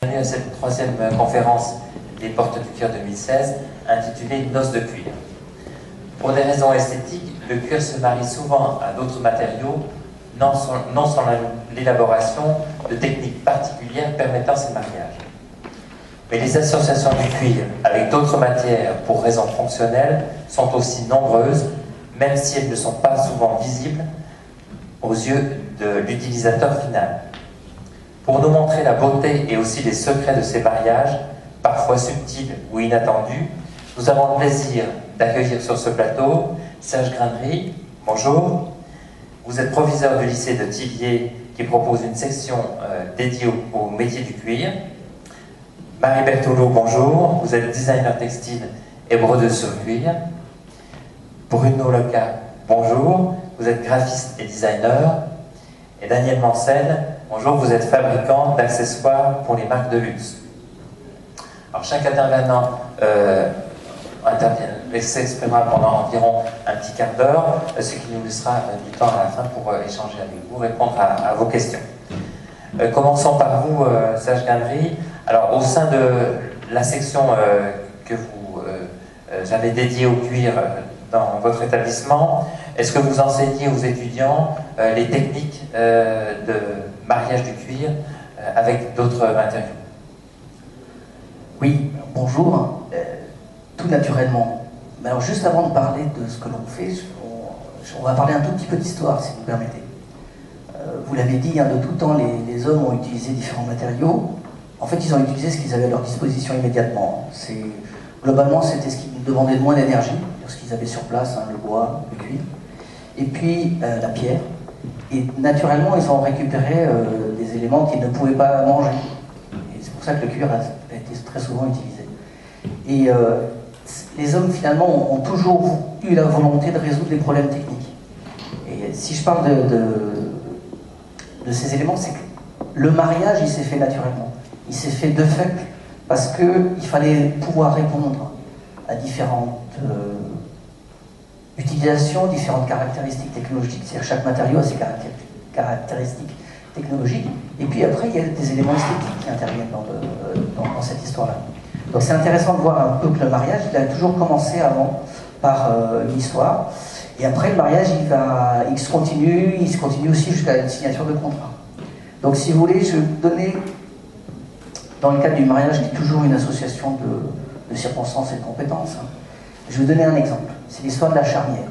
Bienvenue à cette troisième conférence des Portes du Cuir 2016, intitulée Noces de cuir. Pour des raisons esthétiques, le cuir se marie souvent à d'autres matériaux, non sans l'élaboration de techniques particulières permettant ces mariages. Mais les associations du cuir avec d'autres matières pour raisons fonctionnelles sont aussi nombreuses, même si elles ne sont pas souvent visibles aux yeux de l'utilisateur final. Pour nous montrer la beauté et aussi les secrets de ces mariages, parfois subtils ou inattendus, nous avons le plaisir d'accueillir sur ce plateau Serge Grainerie. Bonjour. Vous êtes proviseur du lycée de Thiviers qui propose une section dédiée au métier du cuir. Marie Berthelot, bonjour. Vous êtes designer textile et brodeuse sur cuir. Bruno Leca, bonjour. Vous êtes graphiste et designer. Et Daniel Mancel, bonjour, vous êtes fabricant d'accessoires pour les marques de luxe. Alors chaque intervenant s'exprimera pendant environ un petit quart d'heure, ce qui nous laissera du temps à la fin pour échanger avec vous, répondre à vos questions. Commençons par vous, Serge Grainerie. Alors au sein de la section que vous avez dédiée au cuir dans votre établissement, est-ce que vous enseignez aux étudiants les techniques de mariage du cuir avec d'autres matériaux? Oui, bonjour. Tout naturellement. Mais alors juste avant de parler de ce que l'on fait, on va parler un tout petit peu d'histoire, si vous permettez. Vous l'avez dit, de tout temps, les hommes ont utilisé différents matériaux. En fait, ils ont utilisé ce qu'ils avaient à leur disposition immédiatement. Globalement, c'était ce qui demandait le moins d'énergie, ce qu'ils avaient sur place, le bois, le cuir. Et puis la pierre. Et naturellement, ils ont récupéré des éléments qu'ils ne pouvaient pas manger. Et c'est pour ça que le cuir a été très souvent utilisé. Et les hommes, finalement, ont toujours eu la volonté de résoudre les problèmes techniques. Et si je parle de ces éléments, c'est que le mariage, il s'est fait naturellement. Il s'est fait de fait parce qu'il fallait pouvoir répondre à différentes utilisations, différentes caractéristiques technologiques. C'est-à-dire chaque matériau a ses caractéristiques technologiques. Et puis après, il y a des éléments esthétiques qui interviennent dans cette histoire-là. Donc c'est intéressant de voir un peu que le mariage, il a toujours commencé avant par l'histoire. Et après, le mariage, il se continue aussi jusqu'à la signature de contrat. Donc si vous voulez, je vais vous donner, dans le cadre du mariage, qui est toujours une association de circonstances et de compétences, je vais vous donner un exemple. C'est l'histoire de la charnière.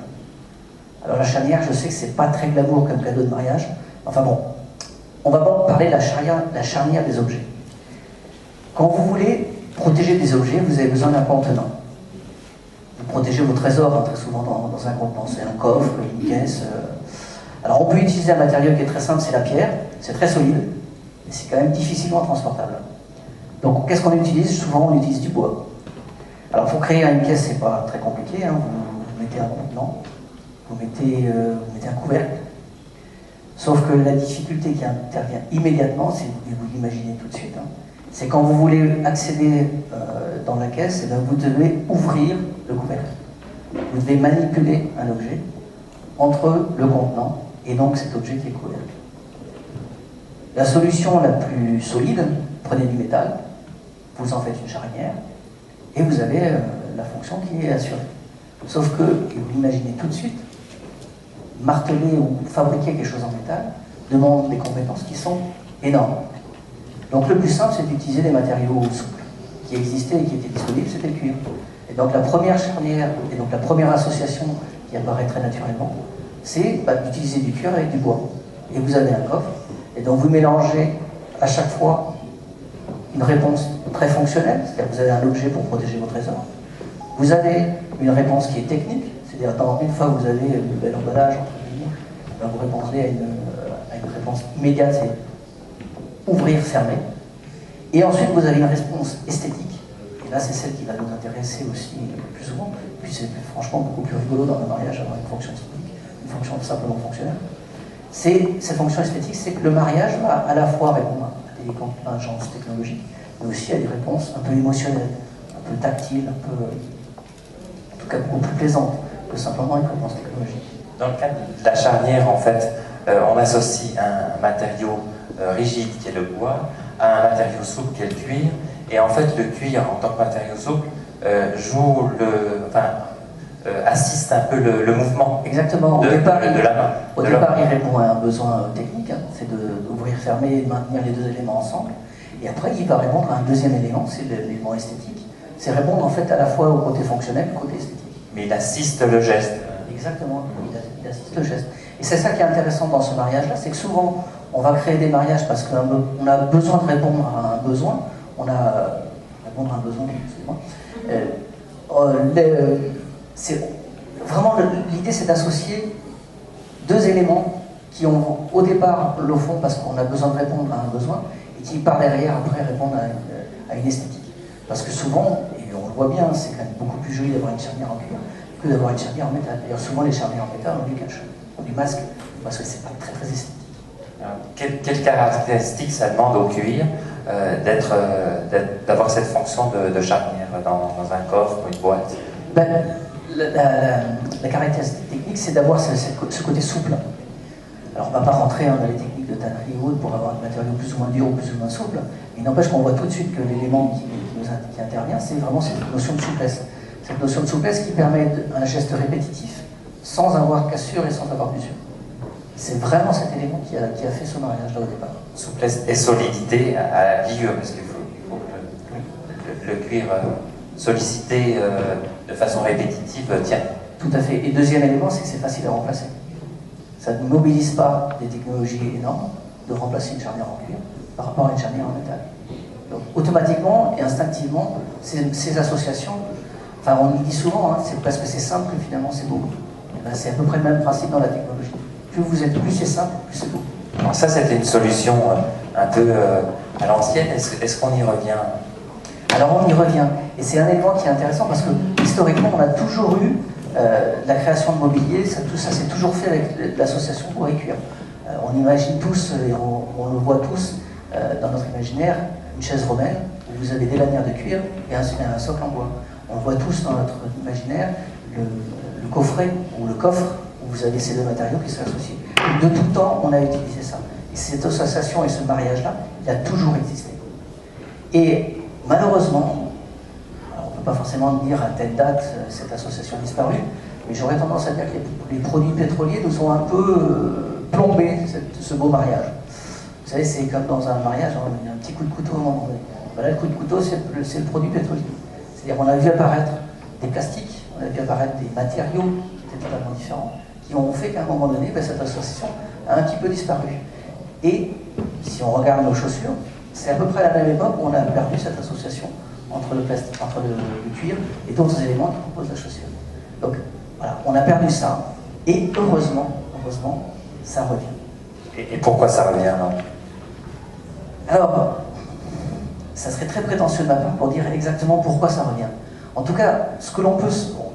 Alors la charnière, je sais que c'est pas très glamour comme cadeau de mariage. Enfin bon, on va parler de la charnière des objets. Quand vous voulez protéger des objets, vous avez besoin d'un contenant. Vous protégez vos trésors, très souvent dans un contenant. C'est un coffre, une caisse. Alors on peut utiliser un matériau qui est très simple, c'est la pierre. C'est très solide, mais c'est quand même difficilement transportable. Donc qu'est-ce qu'on utilise? Souvent on utilise du bois. Alors pour créer une caisse, c'est pas très compliqué. Vous mettez un contenant, vous mettez un couvercle. Sauf que la difficulté qui intervient immédiatement, vous l'imaginez tout de suite, c'est quand vous voulez accéder dans la caisse, vous devez ouvrir le couvercle. Vous devez manipuler un objet entre le contenant et donc cet objet qui est couvert. La solution la plus solide, prenez du métal, vous en faites une charnière, et vous avez la fonction qui est assurée. Sauf que, et vous l'imaginez tout de suite, marteler ou fabriquer quelque chose en métal demande des compétences qui sont énormes. Donc le plus simple, c'est d'utiliser des matériaux souples qui existaient et qui étaient disponibles, c'était le cuir. Et donc la première charnière, et donc la première association qui apparaît très naturellement, c'est d'utiliser du cuir avec du bois. Et vous avez un coffre, et donc vous mélangez à chaque fois une réponse très fonctionnelle, c'est-à-dire que vous avez un objet pour protéger vos trésors. Vous avez une réponse qui est technique, c'est-à-dire une fois que vous avez le bel emballage, vous répondez à une réponse immédiate, c'est ouvrir, fermer. Et ensuite, vous avez une réponse esthétique. Et là, c'est celle qui va nous intéresser aussi le plus souvent. Puis c'est franchement beaucoup plus rigolo dans le mariage d'avoir une fonction esthétique, une fonction simplement fonctionnelle. Cette fonction esthétique, c'est que le mariage va à la fois répondre à des contingences technologiques, mais aussi à des réponses un peu émotionnelles, un peu tactiles, en tout cas beaucoup plus plaisantes que simplement une réponse technologique. Dans le cadre de la charnière, en fait, on associe un matériau rigide qui est le bois à un matériau souple qui est le cuir, et en fait le cuir en tant que matériau souple assiste un peu le mouvement. Exactement. De la main. Au départ, il répond à un besoin technique, hein, c'est d'ouvrir, fermer et de maintenir les deux éléments ensemble. Et après, il va répondre à un deuxième élément, c'est l'élément esthétique. C'est répondre en fait à la fois au côté fonctionnel et au côté esthétique. Mais il assiste le geste. Exactement, il assiste le geste. Et c'est ça qui est intéressant dans ce mariage-là, c'est que souvent, on va créer des mariages parce qu'on a besoin de répondre à un besoin. Répondre à un besoin, excusez-moi. Vraiment, l'idée, c'est d'associer deux éléments qui ont au départ le fond parce qu'on a besoin de répondre à un besoin et qui par derrière après répondent à une esthétique. Parce que souvent, et on le voit bien, c'est quand même beaucoup plus joli d'avoir une charnière en cuir que d'avoir une charnière en métal. D'ailleurs, souvent les charnières en métal, on les cache, on les masque parce que c'est pas très très esthétique. Quelles caractéristiques ça demande au cuir d'avoir cette fonction de charnière dans un coffre ou une boîte? La caractéristique technique, c'est d'avoir ce côté souple. Alors, on ne va pas rentrer dans les techniques de tannerie ou autre pour avoir un matériau plus ou moins dur ou plus ou moins souple, mais il n'empêche qu'on voit tout de suite que l'élément qui intervient, c'est vraiment cette notion de souplesse. Cette notion de souplesse qui permet un geste répétitif sans avoir cassure et sans avoir d'usure. C'est vraiment cet élément qui a fait ce mariage-là au départ. Souplesse et solidité à la figure, parce qu'il faut que le cuir sollicité de façon répétitive tienne. Tout à fait. Et deuxième élément, c'est que c'est facile à remplacer. Ça ne mobilise pas des technologies énormes de remplacer une charnière en cuir par rapport à une charnière en métal. Donc automatiquement et instinctivement, ces associations, enfin on le dit souvent, hein, c'est parce que c'est simple que finalement c'est beau. C'est à peu près le même principe dans la technologie. Plus c'est simple, plus c'est beau. Alors ça, c'était une solution un peu à l'ancienne. Est-ce qu'on y revient? Alors on y revient. Et c'est un élément qui est intéressant parce que historiquement, on a toujours eu la création de mobilier, tout ça s'est toujours fait avec l'association bois et cuir. On imagine tous, et on le voit tous dans notre imaginaire, une chaise romaine où vous avez des lanières de cuir et un socle en bois. On voit tous dans notre imaginaire le coffret ou le coffre où vous avez ces deux matériaux qui sont associés. De tout temps, on a utilisé ça. Et cette association et ce mariage-là, il a toujours existé. Et malheureusement, alors on ne peut pas forcément dire à telle date cette association a disparu, mais j'aurais tendance à dire que les produits pétroliers nous ont un peu plombé ce beau mariage. Vous savez, c'est comme dans un mariage, il y a un petit coup de couteau au moment donné. Voilà, le coup de couteau, c'est le produit pétrolier. C'est-à-dire qu'on a vu apparaître des plastiques, on a vu apparaître des matériaux qui étaient totalement différents, qui ont fait qu'à un moment donné, cette association a un petit peu disparu. Et si on regarde nos chaussures, c'est à peu près à la même époque où on a perdu cette association entre le cuir et d'autres éléments qui composent la chaussure. Donc voilà, on a perdu ça, et heureusement, ça revient. Et pourquoi ça revient alors? Alors, ça serait très prétentieux de ma part pour dire exactement pourquoi ça revient. En tout cas,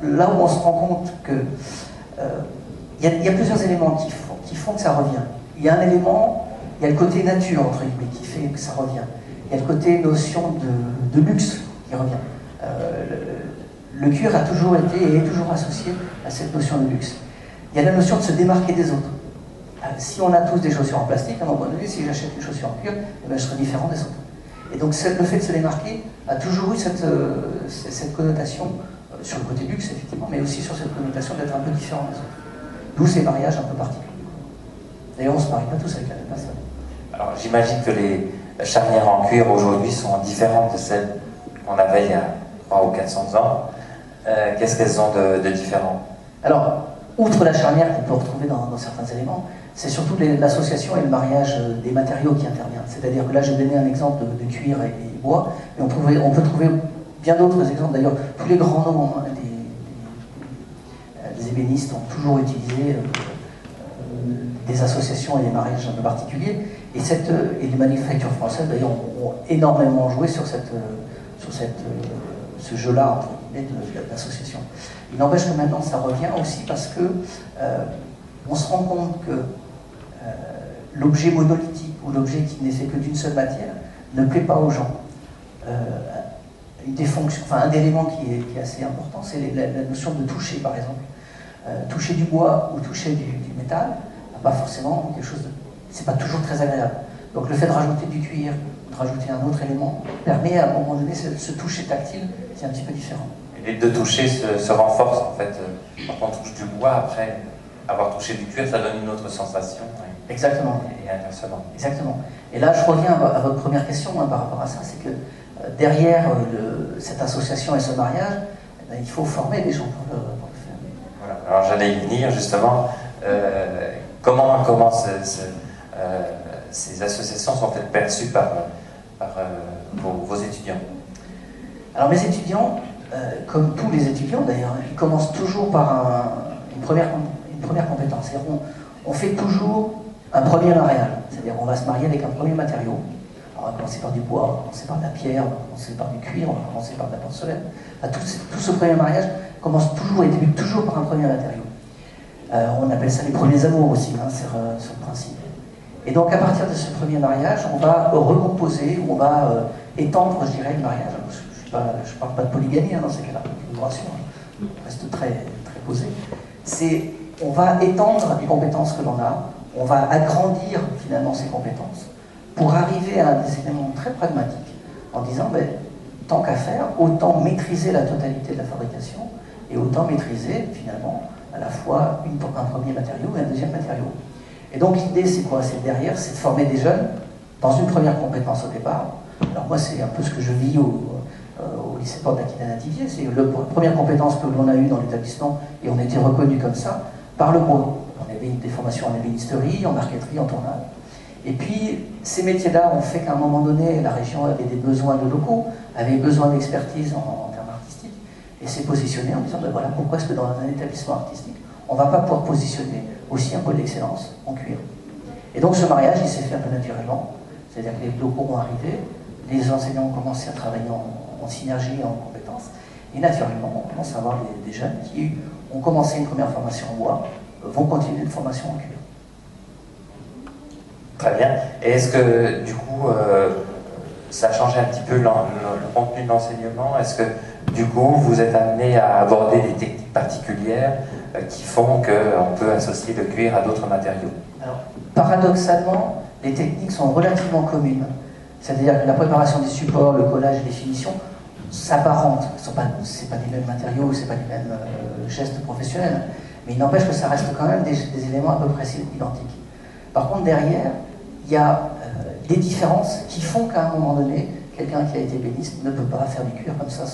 là où on se rend compte que il y a plusieurs éléments qui font que ça revient. Il y a un élément, il y a le côté nature, entre guillemets, qui fait que ça revient. Il y a le côté notion de luxe qui revient. Le cuir a toujours été et est toujours associé à cette notion de luxe. Il y a la notion de se démarquer des autres. Si on a tous des chaussures en plastique, à un moment donné, si j'achète une chaussure en cuir, je serai différent des autres. Et donc le fait de se démarquer a toujours eu cette connotation, sur le côté luxe effectivement, mais aussi sur cette connotation d'être un peu différent des autres. D'où ces mariages un peu particuliers. D'ailleurs, on ne se marie pas tous avec la même personne. Alors j'imagine que les charnières en cuir aujourd'hui sont différentes de celles qu'on avait il y a 300 ou 400 ans. Qu'est-ce qu'elles ont de différent? Alors, outre la charnière qu'on peut retrouver dans certains éléments, c'est surtout l'association et le mariage des matériaux qui intervient. C'est-à-dire que là, j'ai donné un exemple de cuir et bois, mais on peut trouver bien d'autres exemples. D'ailleurs, tous les grands noms des ébénistes ont toujours utilisé des associations et des mariages un peu particuliers. Et les manufactures françaises, d'ailleurs, ont énormément joué sur ce jeu-là, entre guillemets, de l'association. Il n'empêche que maintenant, ça revient aussi parce que on se rend compte que l'objet monolithique ou l'objet qui n'est fait que d'une seule matière ne plaît pas aux gens. Un élément qui est assez important, c'est la notion de toucher, par exemple. Toucher du bois ou toucher du métal, à pas forcément quelque chose de... C'est pas toujours très agréable. Donc le fait de rajouter du cuir, de rajouter un autre élément, permet à un moment donné ce toucher tactile, c'est un petit peu différent. Et les deux touchés se renforcent en fait. Quand on touche du bois, après avoir touché du cuir, ça donne une autre sensation. Exactement. Et inversement. Exactement. Et là, je reviens à votre première question par rapport à ça, c'est que derrière cette association et ce mariage, il faut former des gens pour le faire. Voilà. Alors j'allais y venir justement. Comment ces associations sont-elles perçues par vos étudiants? Alors mes étudiants, comme tous les étudiants d'ailleurs, ils commencent toujours par une première compétence. C'est-à-dire on fait toujours un premier mariage, c'est-à-dire on va se marier avec un premier matériau. Alors, on va commencer par du bois, on va commencer par de la pierre, on va commencer par du cuir, on va commencer par de la porcelaine. Tout ce premier mariage commence toujours et débute toujours par un premier matériau. On appelle ça les premiers amours aussi, sur le principe. Et donc à partir de ce premier mariage, on va recomposer, on va étendre, je dirais, le mariage. Je ne parle pas de polygamie dans ces cas-là, je vous rassure, on reste très, très posé. On va étendre les compétences que l'on a, on va agrandir finalement ces compétences pour arriver à des éléments très pragmatiques en disant, tant qu'à faire, autant maîtriser la totalité de la fabrication et autant maîtriser finalement à la fois un premier matériau et un deuxième matériau. Et donc l'idée c'est quoi? C'est derrière, c'est de former des jeunes dans une première compétence au départ. Alors moi c'est un peu ce que je vis au lycée Porte d'Aquitaine-Nativier, c'est la première compétence que l'on a eue dans l'établissement et on a été reconnu comme ça par le bois. On avait des formations en ébénisterie, en marqueterie, en tournage. Et puis ces métiers-là ont fait qu'à un moment donné la région avait des besoins de locaux, avait besoin d'expertise en termes artistiques et s'est positionnée en disant voilà, pourquoi est-ce que dans un établissement artistique on ne va pas pouvoir positionner aussi un pôle d'excellence en cuir. Et donc ce mariage, il s'est fait un peu naturellement, c'est-à-dire que les locaux ont arrivé, les enseignants ont commencé à travailler en synergie et en compétences, et naturellement, on commence à avoir des jeunes qui ont commencé une première formation en bois, vont continuer une formation en cuir. Très bien. Et est-ce que, du coup, ça a changé un petit peu le contenu de l'enseignement? Est-ce que, du coup, vous êtes amené à aborder des techniques particulières qui font qu'on peut associer le cuir à d'autres matériaux? Alors, paradoxalement, les techniques sont relativement communes. C'est-à-dire que la préparation des supports, le collage et les finitions s'apparentent. Ce n'est pas les mêmes matériaux, ce n'est pas les mêmes gestes professionnels. Mais il n'empêche que ça reste quand même des éléments à peu près identiques. Par contre, derrière, il y a des différences qui font qu'à un moment donné, quelqu'un qui a été ébéniste ne peut pas faire du cuir comme ça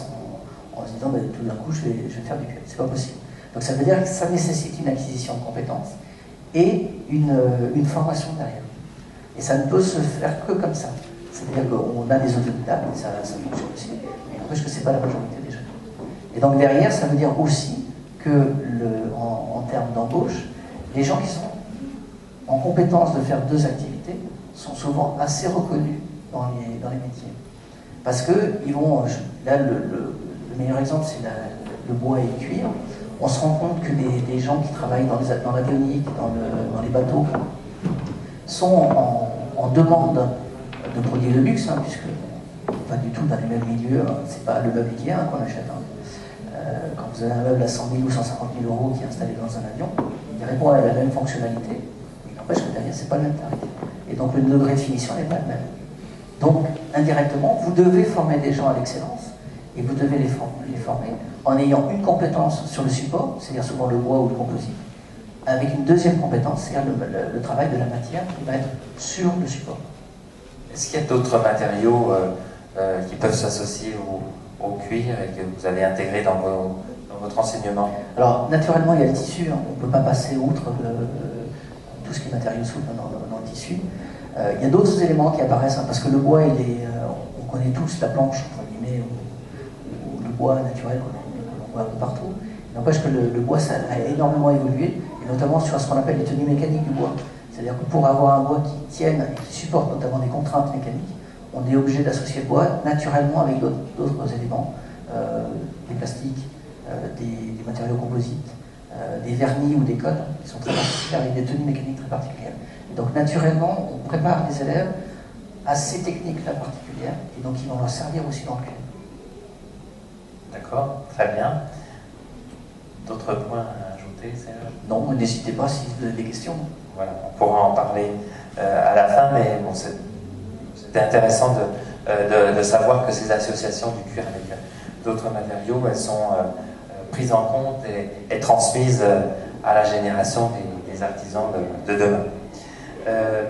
en se disant tout d'un coup je vais faire du cuir. C'est pas possible. Donc ça veut dire que ça nécessite une acquisition de compétences et une formation derrière. Et ça ne peut se faire que comme ça. C'est-à-dire qu'on a des autodidactes, et ça fonctionne aussi, mais n'empêche que ce n'est pas la majorité des jeunes. Et donc derrière, ça veut dire aussi que, en termes d'embauche, les gens qui sont en compétence de faire deux activités sont souvent assez reconnus dans les métiers. Parce que ils vont, là le meilleur exemple c'est le bois et le cuir. On se rend compte que les gens qui travaillent dans l'avionique, dans les bateaux, sont en demande de produits de luxe, puisque pas du tout dans les mêmes milieux, c'est pas le meuble Ikea qu'on achète. Quand vous avez un meuble à 100 000 ou 150 000 euros qui est installé dans un avion, il répond à la même fonctionnalité, mais il n'empêche que derrière, c'est pas le même tarif. Et donc le degré de finition n'est pas le même. Donc, indirectement, vous devez former des gens à l'excellence, et vous devez les former en ayant une compétence sur le support, c'est-à-dire souvent le bois ou le composite, avec une deuxième compétence, c'est-à-dire le travail de la matière qui va être sur le support. Est-ce qu'il y a d'autres matériaux qui peuvent s'associer au cuir et que vous avez intégré dans votre enseignement? Alors, naturellement, il y a le tissu, on ne peut pas passer outre tout ce qui est matériaux souples dans le tissu. Il y a d'autres éléments qui apparaissent, parce que le bois, on connaît tous la planche, entre guillemets, ou le bois naturel qu'on voit un peu partout. Il n'empêche que le bois, ça a énormément évolué, et notamment sur ce qu'on appelle les tenues mécaniques du bois. C'est-à-dire que pour avoir un bois qui tienne et qui supporte notamment des contraintes mécaniques, on est obligé d'associer le bois naturellement avec d'autres éléments, des plastiques, des matériaux composites, des vernis ou des codes qui sont très particuliers, avec des tenues mécaniques très particulières. Et donc naturellement, on prépare les élèves à ces techniques-là particulières, et donc ils vont leur servir aussi dans le cuir. D'accord, très bien. D'autres points à ajouter, Serge? Non, n'hésitez pas si vous avez des questions. voilà, on pourra en parler à la fin, mais bon, c'était intéressant de savoir que ces associations du cuir avec d'autres matériaux, elles sont prises en compte et transmises à la génération des artisans de demain.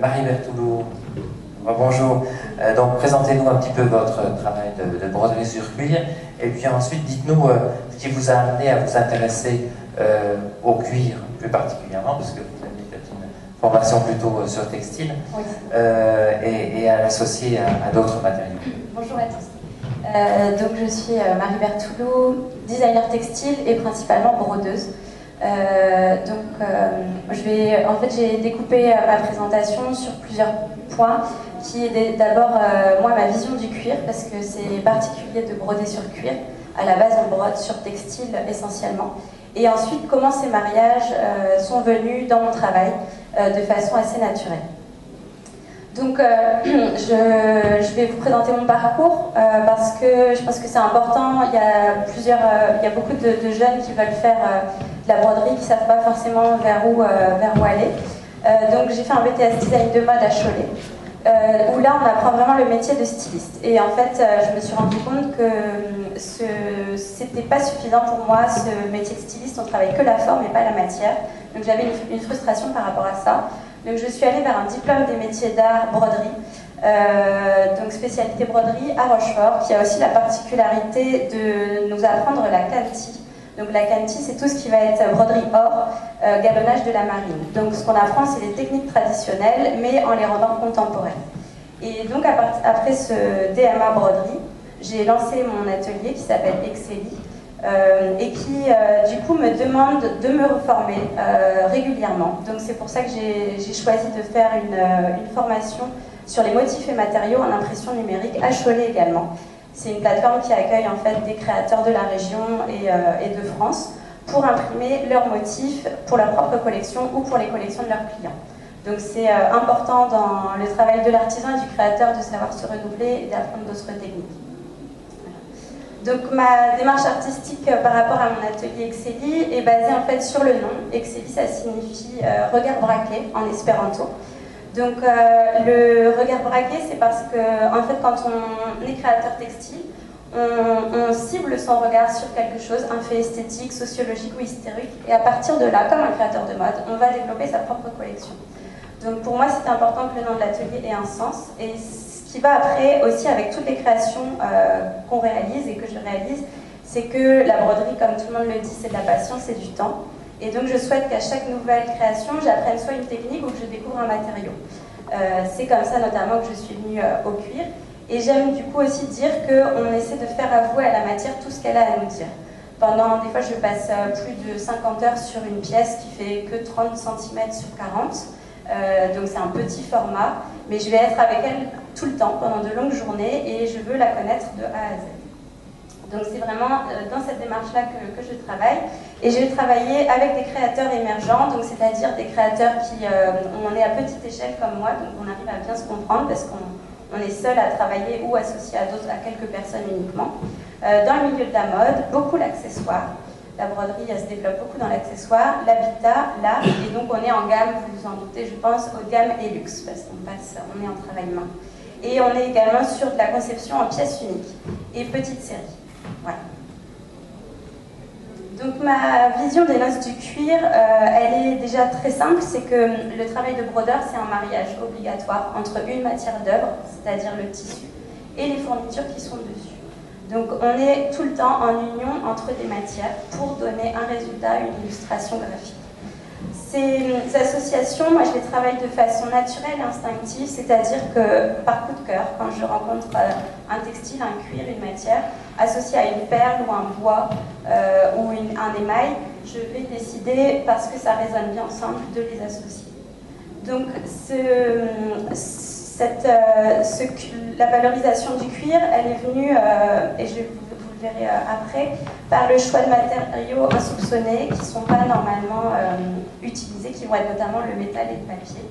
Marie Berthoulot, bonjour. Donc présentez-nous un petit peu votre travail de broderie sur cuir, et puis ensuite dites-nous ce qui vous a amené à vous intéresser au cuir plus particulièrement, parce que vous avez peut-être une formation plutôt sur textile, oui. et à l'associer à d'autres matériaux. Bonjour à tous. Donc je suis Marie Berthoulot, designer textile et principalement brodeuse. En fait, j'ai découpé ma présentation sur plusieurs points, qui est d'abord moi ma vision du cuir, parce que c'est particulier de broder sur cuir. À la base, on brode sur textile essentiellement. Et ensuite, comment ces mariages sont venus dans mon travail de façon assez naturelle. Donc, je vais vous présenter mon parcours parce que je pense que c'est important. Il y a beaucoup de jeunes qui veulent faire de la broderie, qui ne savent pas forcément vers où aller. Donc, j'ai fait un BTS design de mode à Cholet, où là, on apprend vraiment le métier de styliste. Et en fait, je me suis rendu compte que c'était pas suffisant pour moi, ce métier de styliste. On travaille que la forme et pas la matière. Donc, j'avais une frustration par rapport à ça. Donc je suis allée vers un diplôme des métiers d'art broderie, donc spécialité broderie à Rochefort, qui a aussi la particularité de nous apprendre la canti. Donc la canti, c'est tout ce qui va être broderie or, galonnage de la marine. Donc ce qu'on apprend, c'est les techniques traditionnelles, mais en les rendant contemporaines. Et donc après ce DMA broderie, j'ai lancé mon atelier qui s'appelle Excelli, et qui du coup me demande de me reformer régulièrement. Donc c'est pour ça que j'ai choisi de faire une formation sur les motifs et matériaux en impression numérique à Cholet également. C'est une plateforme qui accueille en fait des créateurs de la région et de France pour imprimer leurs motifs pour leur propre collection ou pour les collections de leurs clients. Donc c'est important dans le travail de l'artisan et du créateur de savoir se renouveler et d'apprendre d'autres techniques. Donc ma démarche artistique par rapport à mon atelier Excelli est basée en fait sur le nom. Excelli, ça signifie regard braqué en espéranto. Donc le regard braqué, c'est parce que en fait quand on est créateur textile, on cible son regard sur quelque chose, un fait esthétique, sociologique ou historique, et à partir de là, comme un créateur de mode, on va développer sa propre collection. Donc pour moi, c'est important que le nom de l'atelier ait un sens, et ce qui va après aussi avec toutes les créations qu'on réalise et que je réalise, c'est que la broderie, comme tout le monde le dit, c'est de la patience et du temps. Et donc je souhaite qu'à chaque nouvelle création, j'apprenne soit une technique ou que je découvre un matériau. C'est comme ça notamment que je suis venue au cuir. Et j'aime du coup aussi dire qu'on essaie de faire avouer à la matière tout ce qu'elle a à nous dire. Des fois je passe plus de 50 heures sur une pièce qui fait que 30 cm sur 40. Donc c'est un petit format, mais je vais être avec elle tout le temps, pendant de longues journées, et je veux la connaître de A à Z. Donc c'est vraiment dans cette démarche-là que je travaille. Et je vais travailler avec des créateurs émergents, donc c'est-à-dire des créateurs on est à petite échelle comme moi, donc on arrive à bien se comprendre parce qu'on est seul à travailler ou associé à quelques personnes uniquement. Dans le milieu de la mode, beaucoup l'accessoire. La broderie, elle se développe beaucoup dans l'accessoire, l'habitat, l'art, et donc on est en gamme, vous vous en doutez, je pense, haut de gamme et luxe, parce qu'on est en travail main. Et on est également sur de la conception en pièces uniques et petites séries. Voilà. Donc ma vision des noces du cuir, elle est déjà très simple, c'est que le travail de brodeur, c'est un mariage obligatoire entre une matière d'œuvre, c'est-à-dire le tissu, et les fournitures qui sont dessus. Donc on est tout le temps en union entre des matières pour donner un résultat, une illustration graphique. Ces associations, moi je les travaille de façon naturelle et instinctive, c'est-à-dire que par coup de cœur, quand je rencontre un textile, un cuir, une matière, associée à une perle ou un bois ou un émail, je vais décider, parce que ça résonne bien ensemble, de les associer. Donc la valorisation du cuir, elle est venue, et vous le verrez après, par le choix de matériaux insoupçonnés qui ne sont pas normalement utilisés, qui vont être notamment le métal et le papier.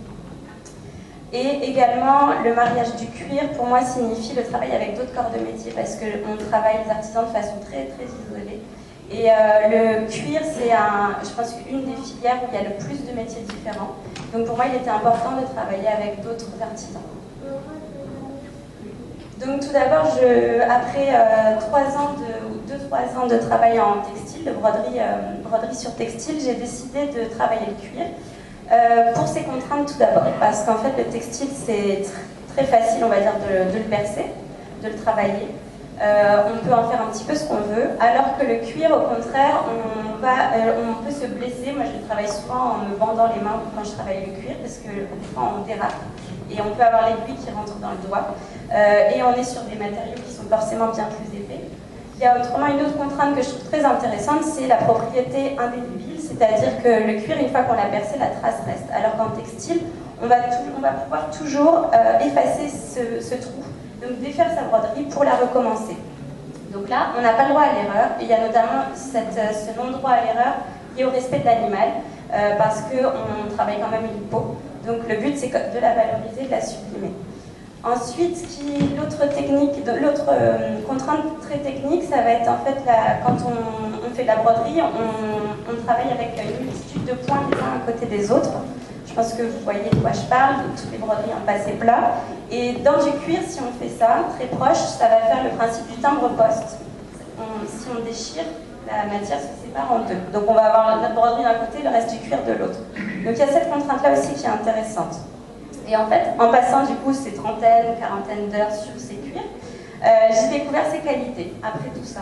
Et également, le mariage du cuir, pour moi, signifie le travail avec d'autres corps de métier, parce qu'on travaille les artisans de façon très, très isolée. Et le cuir, c'est je pense, une des filières où il y a le plus de métiers différents. Donc pour moi, il était important de travailler avec d'autres artisans. Donc tout d'abord, après 2-3 ans de travail en textile, de broderie sur textile, j'ai décidé de travailler le cuir. Pour ses contraintes tout d'abord, parce qu'en fait le textile c'est très facile, on va dire, de le percer, de le travailler. On peut en faire un petit peu ce qu'on veut, alors que le cuir, au contraire, on peut se blesser. Moi, je travaille souvent en me bandant les mains quand je travaille le cuir, parce que des fois on dérape et on peut avoir l'aiguille qui rentre dans le doigt. Et on est sur des matériaux qui sont forcément bien plus épais. Il y a autrement une autre contrainte que je trouve très intéressante, c'est la propriété indélébile, c'est-à-dire que le cuir, une fois qu'on l'a percé, la trace reste. Alors qu'en textile, on va pouvoir toujours effacer ce trou, donc défaire sa broderie pour la recommencer. Donc là, on n'a pas le droit à l'erreur, et il y a notamment ce non-droit à l'erreur lié au respect de l'animal, parce qu'on travaille quand même une peau, donc le but c'est de la valoriser, de la sublimer. Ensuite, l'autre contrainte très technique, ça va être en fait quand on fait de la broderie, on travaille avec une multitude de points les uns à côté des autres. Je pense que vous voyez de quoi je parle, toutes les broderies en passé plat. Et dans du cuir, si on fait ça, très proche, ça va faire le principe du timbre-poste. Si on déchire, la matière se sépare en deux. Donc on va avoir notre broderie d'un côté, le reste du cuir de l'autre. Donc il y a cette contrainte-là aussi qui est intéressante. Et en fait, en passant du coup ces trentaines, quarantaines d'heures sur ces cuirs, j'ai découvert ses qualités après tout ça.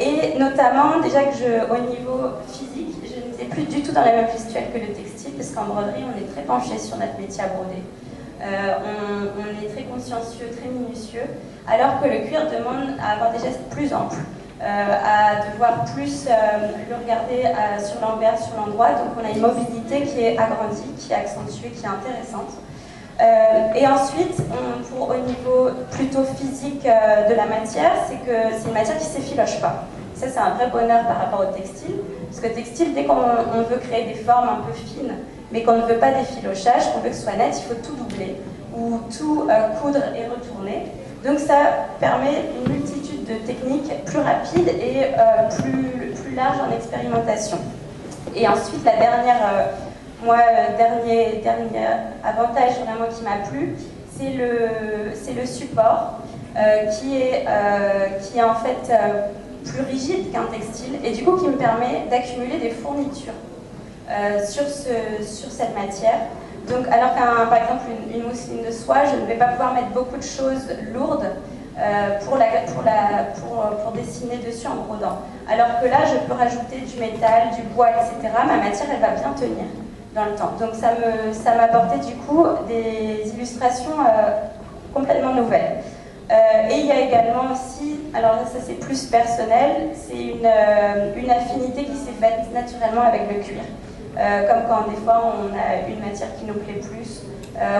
Et notamment, déjà que au niveau physique, je n'étais plus du tout dans la même gestuelle que le textile, parce qu'en broderie, on est très penché sur notre métier à broder. On est très consciencieux, très minutieux, alors que le cuir demande à avoir des gestes plus amples, à devoir plus le regarder sur l'envers, sur l'endroit. Donc on a une mobilité qui est agrandie, qui est accentuée, qui est intéressante. Et ensuite, au niveau plutôt physique de la matière, c'est que c'est une matière qui ne s'effiloche pas. Ça, c'est un vrai bonheur par rapport au textile, parce que textile, dès qu'on veut créer des formes un peu fines, mais qu'on ne veut pas d'effilochage, qu'on veut que ce soit net, il faut tout doubler, ou tout coudre et retourner. Donc ça permet une multitude de techniques plus rapides et plus larges en expérimentation. Et ensuite, la dernière... dernier avantage vraiment qui m'a plu, c'est le support qui est en fait plus rigide qu'un textile et du coup qui me permet d'accumuler des fournitures sur cette matière. Donc, alors par exemple une mousseline de soie, je ne vais pas pouvoir mettre beaucoup de choses lourdes pour dessiner dessus en brodant. Alors que là, je peux rajouter du métal, du bois, etc. Ma matière, elle va bien tenir dans le temps. Donc ça m'apportait du coup des illustrations complètement nouvelles. Et il y a également aussi, alors là ça c'est plus personnel, c'est une affinité qui s'est faite naturellement avec le cuir. Comme quand des fois on a une matière qui nous plaît plus,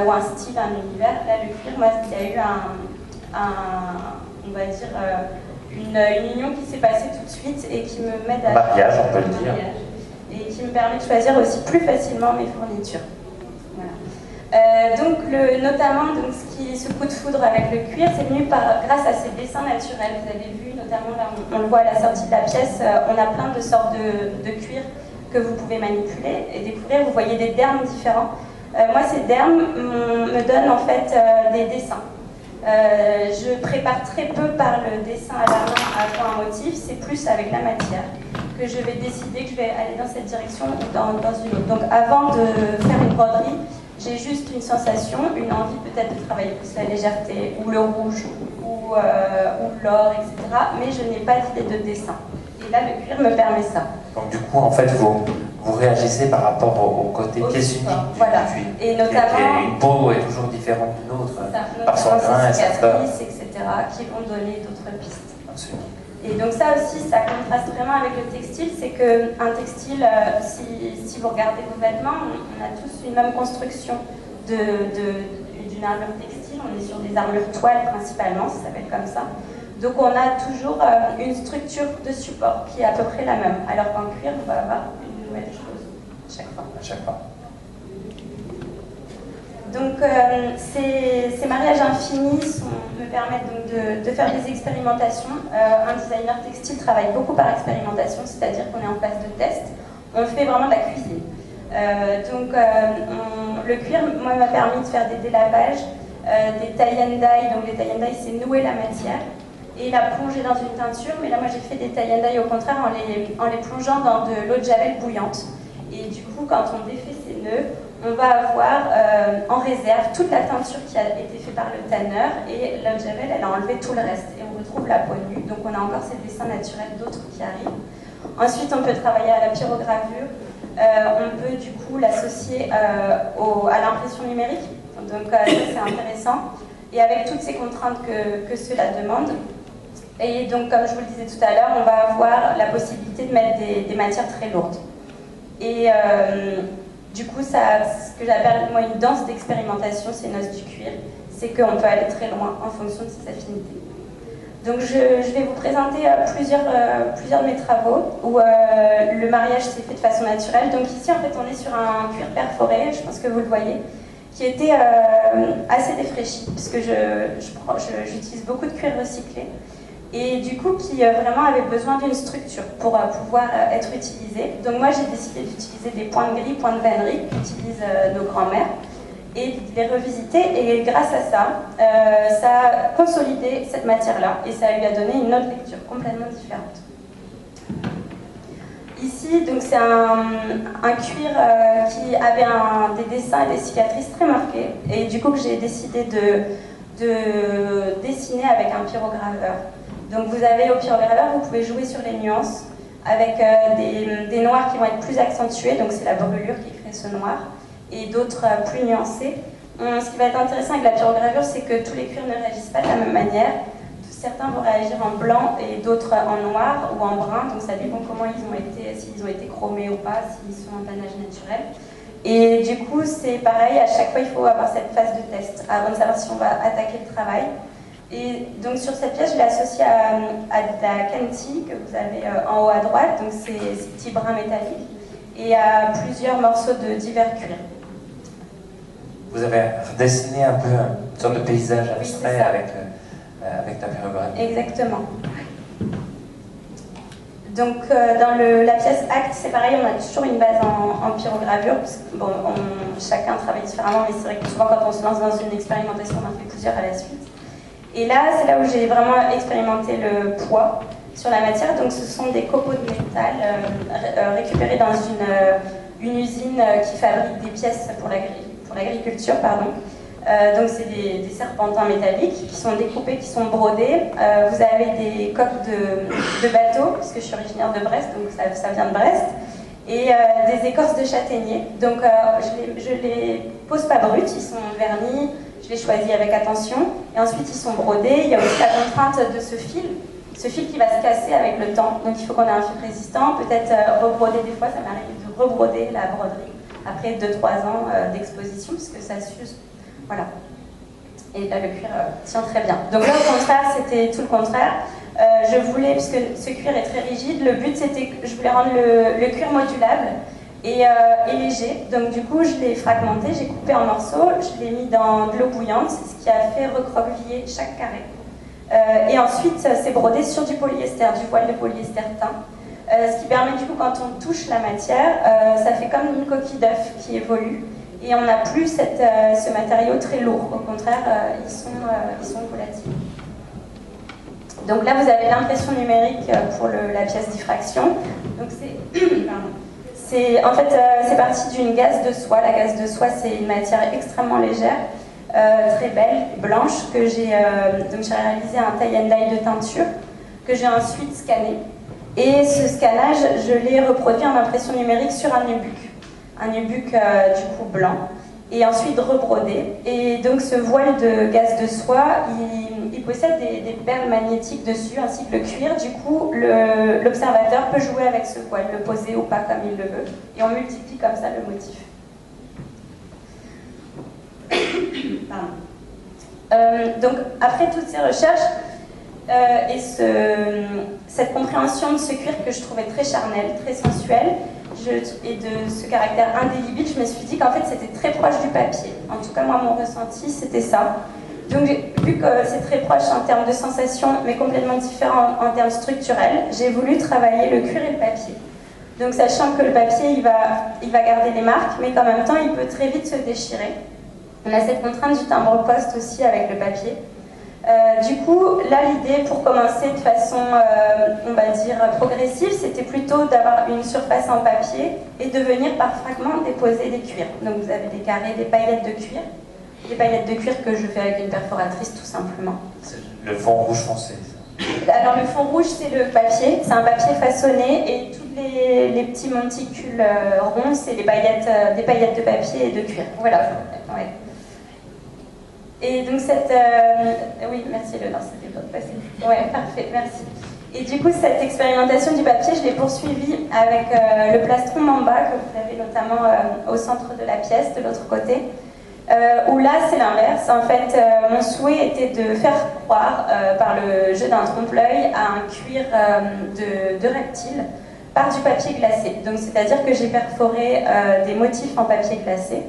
ou un style, un univers. Là le cuir, moi il y a eu on va dire, une union qui s'est passée tout de suite et qui me met à... Mariage, on peut le dire. Et qui me permet de choisir aussi plus facilement mes fournitures. Voilà. Donc notamment, ce coup de foudre avec le cuir, c'est venu grâce à ces dessins naturels. Vous avez vu, notamment là, on le voit à la sortie de la pièce, on a plein de sortes de cuir que vous pouvez manipuler et découvrir. Vous voyez des dermes différents. Moi, ces dermes me donnent en fait des dessins. Je prépare très peu par le dessin à la main à un motif, c'est plus avec la matière que je vais décider que je vais aller dans cette direction ou dans une autre. Donc avant de faire une broderie, j'ai juste une sensation, une envie peut-être de travailler plus la légèreté, ou le rouge, ou l'or, etc. Mais je n'ai pas d'idée de dessin. Et là, le cuir me permet ça. Donc du coup, en fait, vous réagissez par rapport au côté pièce unique du cuir. Et notamment... Une peau est toujours différente d'une autre, par son notamment grain et ses sa fleur. cicatrices, etc., qui vont donner d'autres pistes. Absolument. Et donc ça aussi, ça contraste vraiment avec le textile, c'est qu'un textile, si vous regardez vos vêtements, on a tous une même construction d'une armure textile, on est sur des armures toiles principalement, ça s'appelle comme ça. Donc on a toujours une structure de support qui est à peu près la même, alors qu'en cuir, on va avoir une nouvelle chose à chaque fois. À chaque fois. Donc ces mariages infinis me permettent donc de faire des expérimentations. Un designer textile travaille beaucoup par expérimentation, c'est-à-dire qu'on est en phase de test. On fait vraiment de la cuisine. Le cuir, moi, m'a permis de faire des délapages, des tie and dye. Donc les tie and dye, c'est nouer la matière et la plonger dans une teinture. Mais là, moi, j'ai fait des tie and dye au contraire en les plongeant dans de l'eau de javel bouillante. Et du coup, quand on défait ces nœuds, on va avoir en réserve toute la teinture qui a été faite par le tanneur, et l'eau de javel, elle a enlevé tout le reste. Et on retrouve la peau nue. Donc on a encore ces dessins naturels d'autres qui arrivent. Ensuite, on peut travailler à la pyrogravure. On peut du coup l'associer à l'impression numérique. Donc ça, c'est intéressant. Et avec toutes ces contraintes que cela demande. Et donc, comme je vous le disais tout à l'heure, on va avoir la possibilité de mettre des matières très lourdes. Et du coup, ça, ce que j'appelle moi une danse d'expérimentation, c'est Noces du cuir, c'est qu'on peut aller très loin en fonction de ses affinités. Donc je vais vous présenter plusieurs de mes travaux où le mariage s'est fait de façon naturelle. Donc ici, en fait, on est sur un cuir perforé, je pense que vous le voyez, qui était assez défraîchi, puisque j'utilise beaucoup de cuir recyclé. Et du coup, qui vraiment avait besoin d'une structure pour pouvoir être utilisé. Donc moi, j'ai décidé d'utiliser des points de gris, points de vannerie qu'utilisent nos grands-mères, et de les revisiter. Et grâce à ça, ça a consolidé cette matière-là, et ça lui a donné une autre lecture complètement différente. Ici, donc c'est un cuir qui avait des dessins et des cicatrices très marquées, et du coup que j'ai décidé de dessiner avec un pyrograveur. Donc vous avez au pyrograveur, vous pouvez jouer sur les nuances avec des noirs qui vont être plus accentués, donc c'est la brûlure qui crée ce noir, et d'autres plus nuancés. Ce qui va être intéressant avec la pyrogravure, c'est que tous les cuirs ne réagissent pas de la même manière. Certains vont réagir en blanc et d'autres en noir ou en brun, donc ça dépend comment ils ont été, s'ils ont été chromés ou pas, s'ils sont en tannage naturel. Et du coup, c'est pareil, à chaque fois il faut avoir cette phase de test avant de savoir si on va attaquer le travail. Et donc sur cette pièce, je l'ai associée à de la Kenti que vous avez en haut à droite, donc ces petits brins métalliques, et à plusieurs morceaux de divers cuirs. Vous avez redessiné un peu une sorte de paysage abstrait avec ta pyrographie. Exactement. Donc dans la pièce Acte, c'est pareil, on a toujours une base en pyrogravure, parce que bon, chacun travaille différemment, mais c'est vrai que souvent quand on se lance dans une expérimentation, on en fait plusieurs à la suite. Et là, c'est là où j'ai vraiment expérimenté le poids sur la matière. Donc ce sont des copeaux de métal récupérés dans une usine qui fabrique des pièces pour l'agriculture, pardon. Donc c'est des serpentins métalliques qui sont découpés, qui sont brodés. Vous avez des coques de bateaux, puisque je suis originaire de Brest, donc ça vient de Brest. Et des écorces de châtaignier. Donc je les pose pas brutes, ils sont vernis. Je les choisis avec attention, et ensuite ils sont brodés. Il y a aussi la contrainte de ce fil qui va se casser avec le temps, donc il faut qu'on ait un fil résistant, peut-être rebroder des fois, ça m'arrive de rebroder la broderie après 2-3 ans d'exposition, puisque ça s'use, voilà. Et là le cuir tient très bien. Donc là au contraire, c'était tout le contraire. Je voulais, puisque ce cuir est très rigide, le but c'était que je voulais rendre le cuir modulable, et léger. Donc du coup, je l'ai fragmenté, j'ai coupé en morceaux, je l'ai mis dans de l'eau bouillante, ce qui a fait recroqueviller chaque carré. Et ensuite, c'est brodé sur du polyester, du voile de polyester teint. Ce qui permet du coup, quand on touche la matière, ça fait comme une coquille d'œuf qui évolue. Et on n'a plus ce matériau très lourd. Au contraire, ils sont volatiles. Donc là, vous avez l'impression numérique pour la pièce diffraction. Donc c'est parti d'une gaze de soie. La gaze de soie, c'est une matière extrêmement légère, très belle, blanche, que j'ai réalisé un tie and dye de teinture, que j'ai ensuite scanné. Et ce scannage, je l'ai reproduit en impression numérique sur un nubuck du coup blanc, et ensuite rebrodé. Et donc ce voile de gaze de soie, il possède des perles magnétiques dessus, ainsi que le cuir. Du coup, l'observateur peut jouer avec ce voile, le poser ou pas comme il le veut, et on multiplie comme ça le motif. Donc après toutes ces recherches et cette compréhension de ce cuir que je trouvais très charnel, très sensuel, et de ce caractère indélébile, je me suis dit qu'en fait c'était très proche du papier. En tout cas moi mon ressenti c'était ça. Donc vu que c'est très proche en termes de sensation mais complètement différent en termes structurels, j'ai voulu travailler le cuir et le papier. Donc sachant que le papier, il va garder les marques, mais qu'en même temps, il peut très vite se déchirer. On a cette contrainte du timbre-poste aussi avec le papier. Du coup, là, l'idée pour commencer de façon, on va dire, progressive, c'était plutôt d'avoir une surface en papier et de venir par fragments déposer des cuirs. Donc vous avez des carrés, des paillettes de cuir. Des paillettes de cuir que je fais avec une perforatrice tout simplement. C'est le fond rouge foncé. Alors le fond rouge, c'est le papier. C'est un papier façonné et tous les petits monticules ronds, c'est des paillettes de papier et de cuir. Voilà. Ouais. Et donc oui, merci Léonore, c'était bien passé. Ouais, parfait, merci. Et du coup, cette expérimentation du papier, je l'ai poursuivie avec le plastron Mamba, que vous avez notamment au centre de la pièce, de l'autre côté, où là, c'est l'inverse. En fait, mon souhait était de faire croire, par le jeu d'un trompe-l'œil, à un cuir de reptile par du papier glacé. Donc, c'est-à-dire que j'ai perforé des motifs en papier glacé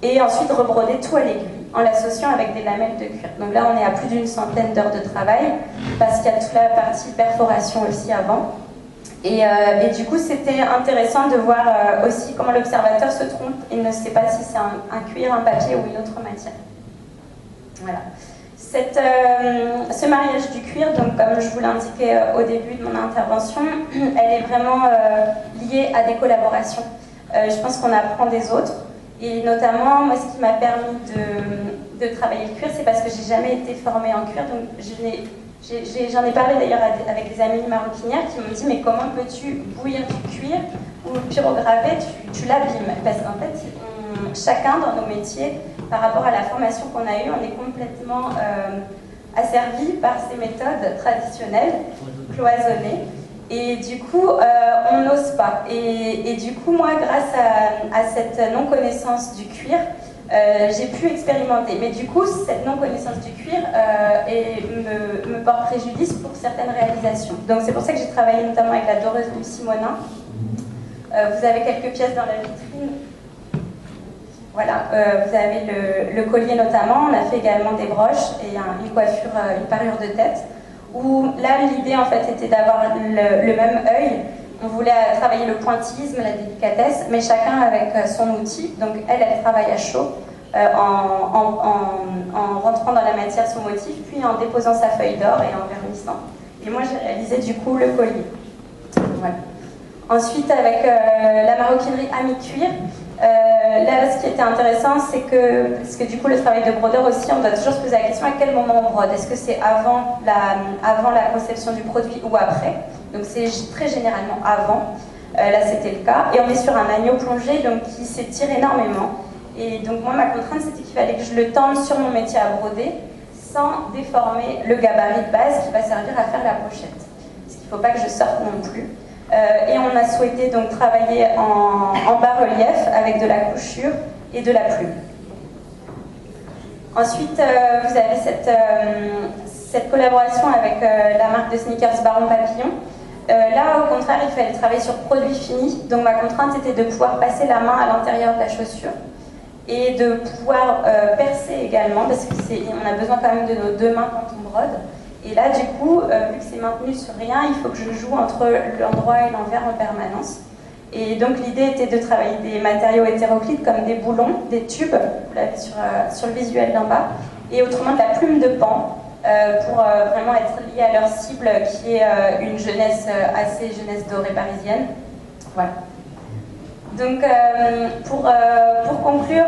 et ensuite rebrodé tout à l'aiguille, en l'associant avec des lamelles de cuir. Donc là, on est à plus d'une centaine d'heures de travail, parce qu'il y a toute la partie perforation aussi avant. Et du coup, c'était intéressant de voir aussi comment l'observateur se trompe et ne sait pas si c'est un cuir, un papier ou une autre matière. Voilà. Ce mariage du cuir, donc comme je vous l'indiquais au début de mon intervention, elle est vraiment liée à des collaborations. Je pense qu'on apprend des autres. Et notamment, moi, ce qui m'a permis de travailler le cuir, c'est parce que j'ai jamais été formée en cuir. Donc, j'en ai parlé d'ailleurs avec des amies maroquinières qui m'ont dit « Mais comment peux-tu bouillir du cuir ou pyrograver, tu l'abîmes ?» Parce qu'en fait, chacun dans nos métiers, par rapport à la formation qu'on a eue, on est complètement asservi par ces méthodes traditionnelles, cloisonnées. Et du coup, on n'ose pas. Et du coup, moi, grâce à cette non-connaissance du cuir, j'ai pu expérimenter. Mais du coup, cette non-connaissance du cuir me porte préjudice pour certaines réalisations. Donc c'est pour ça que j'ai travaillé notamment avec la doreuse Lucie Monin. Vous avez quelques pièces dans la vitrine. Voilà, vous avez le collier notamment. On a fait également des broches et une coiffure, une parure de tête. Où là, l'idée en fait était d'avoir le même œil. On voulait travailler le pointillisme, la délicatesse, mais chacun avec son outil. Donc elle travaille à chaud en rentrant dans la matière son motif, puis en déposant sa feuille d'or et en vernissant. Et moi, j'ai réalisé du coup le collier. Voilà. Ensuite, avec la maroquinerie Ami Cuir, là, ce qui était intéressant, c'est que, parce que du coup, le travail de brodeur aussi, on doit toujours se poser la question à quel moment on brode. Est-ce que c'est avant la conception du produit ou après? Donc, c'est très généralement avant. Là, c'était le cas. Et on est sur un agneau plongé, donc qui s'étire énormément. Et donc, moi, ma contrainte, c'était qu'il fallait que je le tende sur mon métier à broder, sans déformer le gabarit de base qui va servir à faire la pochette. Parce qu'il ne faut pas que je sorte non plus. Et on a souhaité donc travailler en bas-relief avec de la couchure et de la plume. Ensuite, vous avez cette collaboration avec la marque de sneakers Baron Papillon. Là, au contraire, il fallait travailler sur produits finis. Donc ma contrainte était de pouvoir passer la main à l'intérieur de la chaussure et de pouvoir percer également, parce qu'on a besoin quand même de nos deux mains quand on brode. Et là, du coup, vu que c'est maintenu sur rien, il faut que je joue entre l'endroit et l'envers en permanence. Et donc l'idée était de travailler des matériaux hétéroclites comme des boulons, des tubes, vous l'avez sur le visuel d'en bas, et autrement de la plume de pan, pour vraiment être lié à leur cible qui est une jeunesse jeunesse dorée parisienne. Voilà. Donc pour conclure,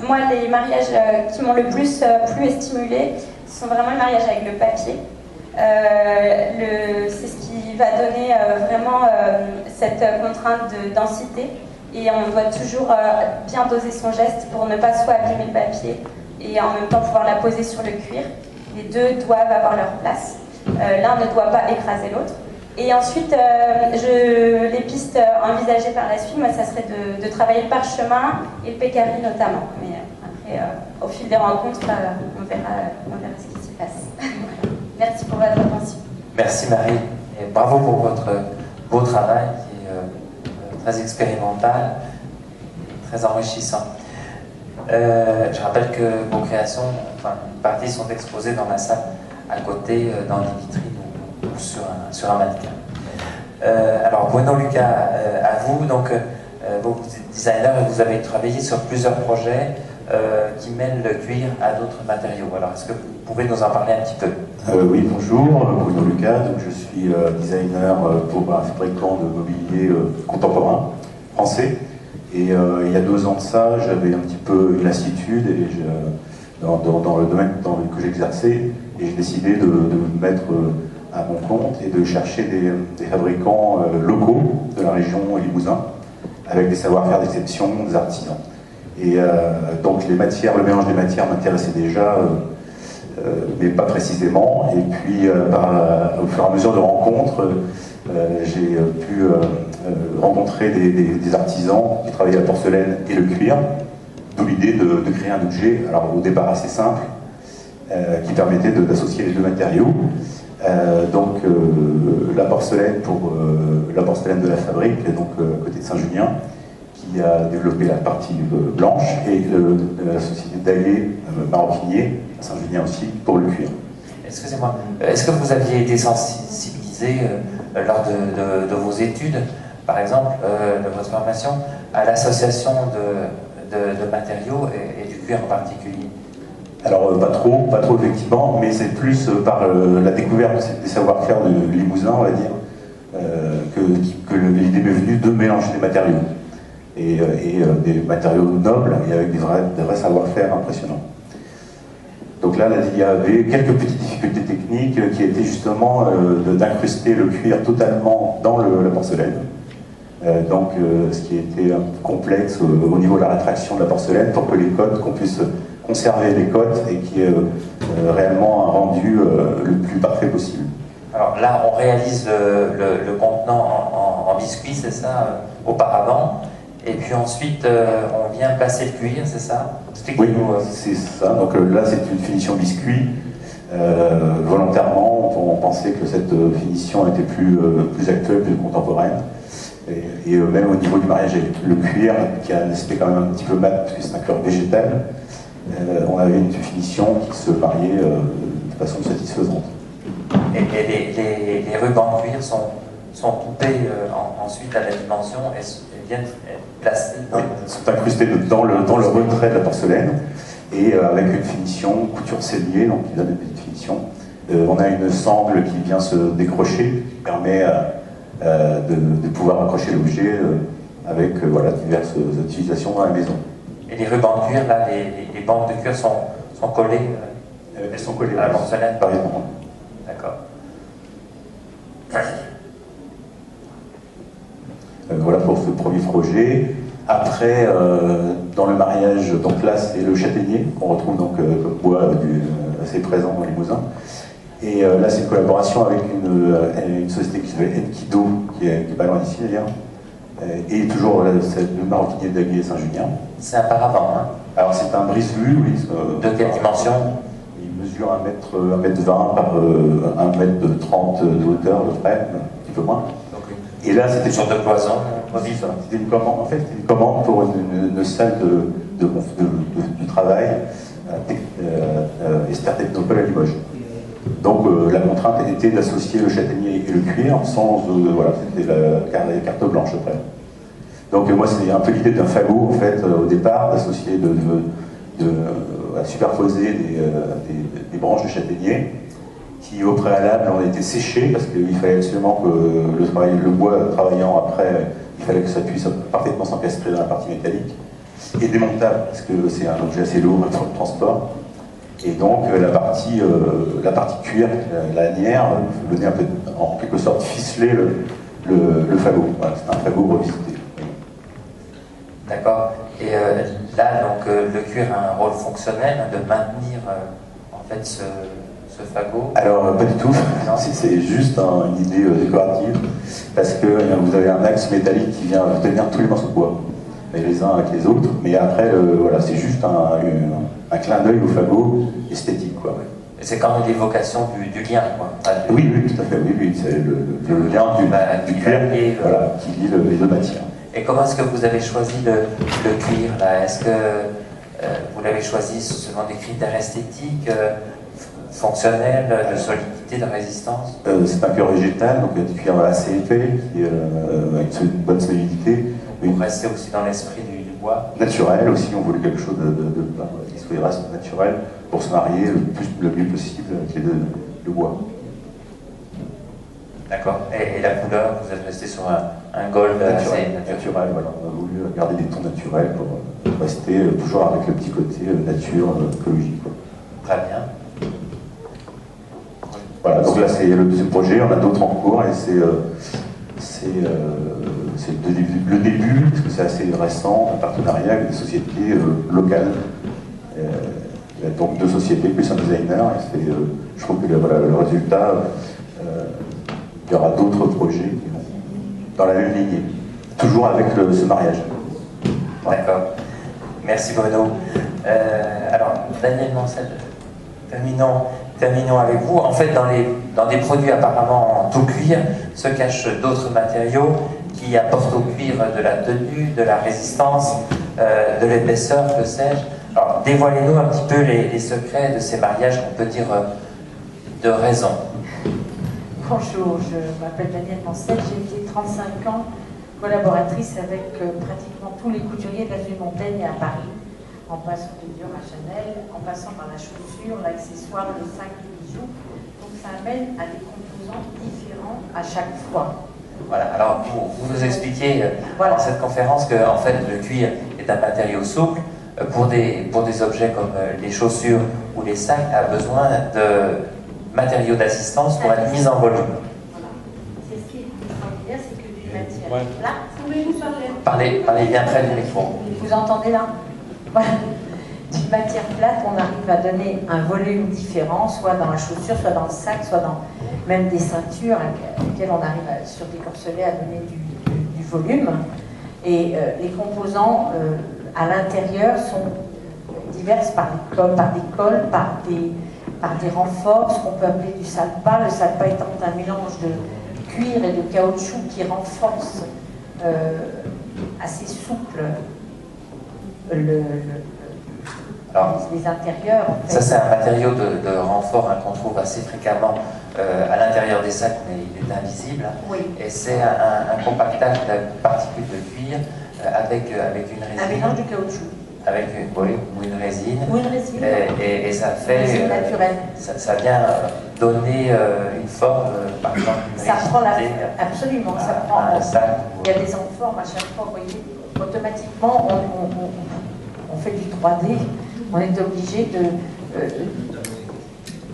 moi les mariages qui m'ont le plus plu et stimulé, ce sont vraiment les mariages avec le papier. C'est ce qui va donner vraiment cette contrainte de densité, et on doit toujours bien doser son geste pour ne pas soit abîmer le papier et en même temps pouvoir la poser sur le cuir. Les deux doivent avoir leur place. L'un ne doit pas écraser l'autre. Et ensuite, les pistes envisagées par la suite, moi, ça serait de travailler le parchemin et le pécari notamment. Mais après, au fil des rencontres, on verra ce qui s'y passe. Merci pour votre attention. Merci Marie, et bravo pour votre beau travail qui est très expérimental et très enrichissant. Je rappelle que vos créations, enfin une partie, sont exposées dans la salle à côté, dans les vitrines ou sur un mannequin. Alors, Bruno Lucas, à vous, donc, vous êtes designer et vous avez travaillé sur plusieurs projets qui mêlent le cuir à d'autres matériaux. Alors, est-ce que vous pouvez nous en parler un petit peu? Oui, bonjour, Bruno Lucas, donc je suis designer pour un fabricant de mobilier contemporain français. Et il y a 2 ans de ça, j'avais un petit peu une lassitude et dans le domaine que j'exerçais, et j'ai décidé de me mettre à mon compte et de chercher des fabricants locaux de la région Limousin, avec des savoir-faire d'exception, des artisans. Et donc le mélange des matières m'intéressait déjà, mais pas précisément. Et puis au fur et à mesure de rencontres, j'ai pu rencontrer des artisans qui travaillaient la porcelaine et le cuir, d'où l'idée de créer un objet, alors au départ assez simple, qui permettait d'associer les 2 matériaux. Donc la porcelaine pour la porcelaine de la fabrique, donc à côté de Saint-Julien, qui a développé la partie blanche, et la société Daguet maroquinier à Saint-Julien aussi pour le cuir. Excusez-moi, est-ce que vous aviez été sensibilisé lors de vos études, par exemple, de votre formation, à l'association de matériaux et du cuir en particulier? Alors pas trop effectivement, mais c'est plus par la découverte des savoir-faire de Limousin, on va dire, que l'idée m'est venue de mélanger des matériaux. Et des matériaux nobles et avec des vrais savoir-faire impressionnants. Donc là, il y avait quelques petites difficultés techniques qui étaient justement d'incruster le cuir totalement dans la porcelaine. Ce qui était un peu complexe au niveau de la rétraction de la porcelaine pour que les cotes, qu'on puisse conserver les cotes et qui est réellement un rendu le plus parfait possible. Alors là, on réalise le contenant en biscuit, c'est ça, auparavant. Et puis ensuite, on vient placer le cuir, c'est ça? Oui, c'est ça. Donc là, c'est une finition biscuit. Volontairement, on pensait que cette finition était plus actuelle, plus contemporaine. Et même au niveau du mariage avec le cuir, qui a un aspect quand même un petit peu mat, parce que c'est un cuir végétal, on avait une finition qui se mariait de façon satisfaisante. Et les rubans de cuir sont coupés ensuite à la dimension et viennent être placés dans... Oui, sont incrustés dans le retrait de la porcelaine, et avec une finition couture sellier, donc qui donne une petite finition. On a une sangle qui vient se décrocher, qui permet de pouvoir accrocher l'objet avec diverses utilisations dans la maison. Et les rubans de cuir, là, les bandes de cuir sont collées elles sont collées à la porcelaine? Par exemple. D'accord. Voilà pour ce premier projet. Après, dans le mariage, donc là c'est le châtaignier qu'on retrouve donc comme bois assez présent dans Limousin. Et là c'est une collaboration avec une société qui s'appelle Enkido, qui est pas loin d'ici d'ailleurs. Et toujours c'est le maroquinier de Daguet Saint-Julien. C'est un paravent, hein? Alors c'est un brise-vue, oui. De quelle dimension? Il mesure 1m20 par 1m30 de hauteur, à peu près, un petit peu moins. Et là, c'était une sorte de cloison. C'était une commande. En fait, c'était une commande pour une salle de travail Esther Technopole à Limoges. Donc la contrainte était d'associer le châtaignier et le cuir sans... c'était la carte blanche après. Donc moi, c'était un peu l'idée d'un fagot, en fait, au départ, d'associer, à superposer des branches de châtaignier qui au préalable ont été séchées parce qu'il fallait absolument que le bois travaillant après, il fallait que ça puisse parfaitement s'encastrer dans la partie métallique, et démontable parce que c'est un objet assez lourd pour le transport. Et donc la partie cuir, la lanière, venait un peu en quelque sorte ficeler le fagot. Voilà, c'est un fagot revisité. D'accord. Et là, donc, le cuir a un rôle fonctionnel de maintenir en fait ce fagot? Alors, pas du tout. C'est juste une idée décorative, parce que vous avez un axe métallique qui vient tenir tous les morceaux de bois, et les uns avec les autres, mais après, c'est juste un clin d'œil au fagot esthétique, quoi. Et c'est quand même l'évocation du lien, quoi. Oui, tout à fait, oui, c'est le lien du cuir qui lie les 2 matières. Et comment est-ce que vous avez choisi le cuir, là? Est-ce que vous l'avez choisi selon des critères esthétiques, fonctionnel, de solidité, de résistance? C'est un cuir végétal, donc du cuir assez épais, avec une bonne solidité. Pour rester aussi dans l'esprit du bois. Naturel aussi, on voulait quelque chose qui soit reste naturel pour se marier le mieux possible avec le bois. D'accord. Et la couleur, vous êtes resté sur un gold naturel, voilà. On a voulu garder des tons naturels pour rester toujours avec le petit côté nature, écologique. Quoi. Très bien. Voilà, donc là c'est le deuxième projet, on a d'autres en cours et c'est le début, parce que c'est assez récent, un partenariat avec des sociétés locales. Il y a donc 2 sociétés plus un designer, et je trouve que voilà, le résultat, il y aura d'autres projets qui vont dans la même lignée, toujours avec ce mariage. D'accord. Merci Bruno. Alors, Daniel Mancel, terminons avec vous. En fait, dans des produits apparemment en tout cuir, se cachent d'autres matériaux qui apportent au cuir de la tenue, de la résistance, de l'épaisseur, que sais-je. Alors, dévoilez-nous un petit peu les secrets de ces mariages qu'on peut dire de raison. Bonjour, je m'appelle Daniel Mancel, j'ai été 35 ans collaboratrice avec pratiquement tous les couturiers de la rue Montaigne à Paris, en passant de Dior à Chanel, en passant par la chaussure, l'accessoire, le sac, le bijou. Donc ça amène à des composants différents à chaque fois. Voilà, alors vous nous expliquez dans cette conférence que en fait, le cuir est un matériau souple. Pour des objets comme les chaussures ou les sacs, a besoin de matériaux d'assistance pour être mis en volume. Voilà. C'est ce qui est extraordinaire, c'est que d'une matière plate, pouvez-vous parler bien près du micro. Vous entendez là? Voilà. D'une matière plate, on arrive à donner un volume différent, soit dans la chaussure, soit dans le sac, soit dans même des ceintures avec lesquelles on arrive sur des corselets à donner du volume. Et les composants à l'intérieur sont diverses par des cols, par des renforts, ce qu'on peut appeler du salpa. Le salpa étant un mélange de cuir et de caoutchouc qui renforce assez souple les intérieurs. En fait. Ça, c'est un matériau de renfort qu'on trouve assez fréquemment à l'intérieur des sacs, mais il est invisible. Oui. Et c'est un compactage de particules de cuir avec une résine. Un mélange de caoutchouc. Avec une résine. Ou une résine. Et ça fait. Résine naturelle. Ça vient donner une forme, par exemple. Ça prend absolument, ça prend. Un sac. Il y a des enformes à chaque fois, vous voyez. Automatiquement, on fait du 3D. On est obligé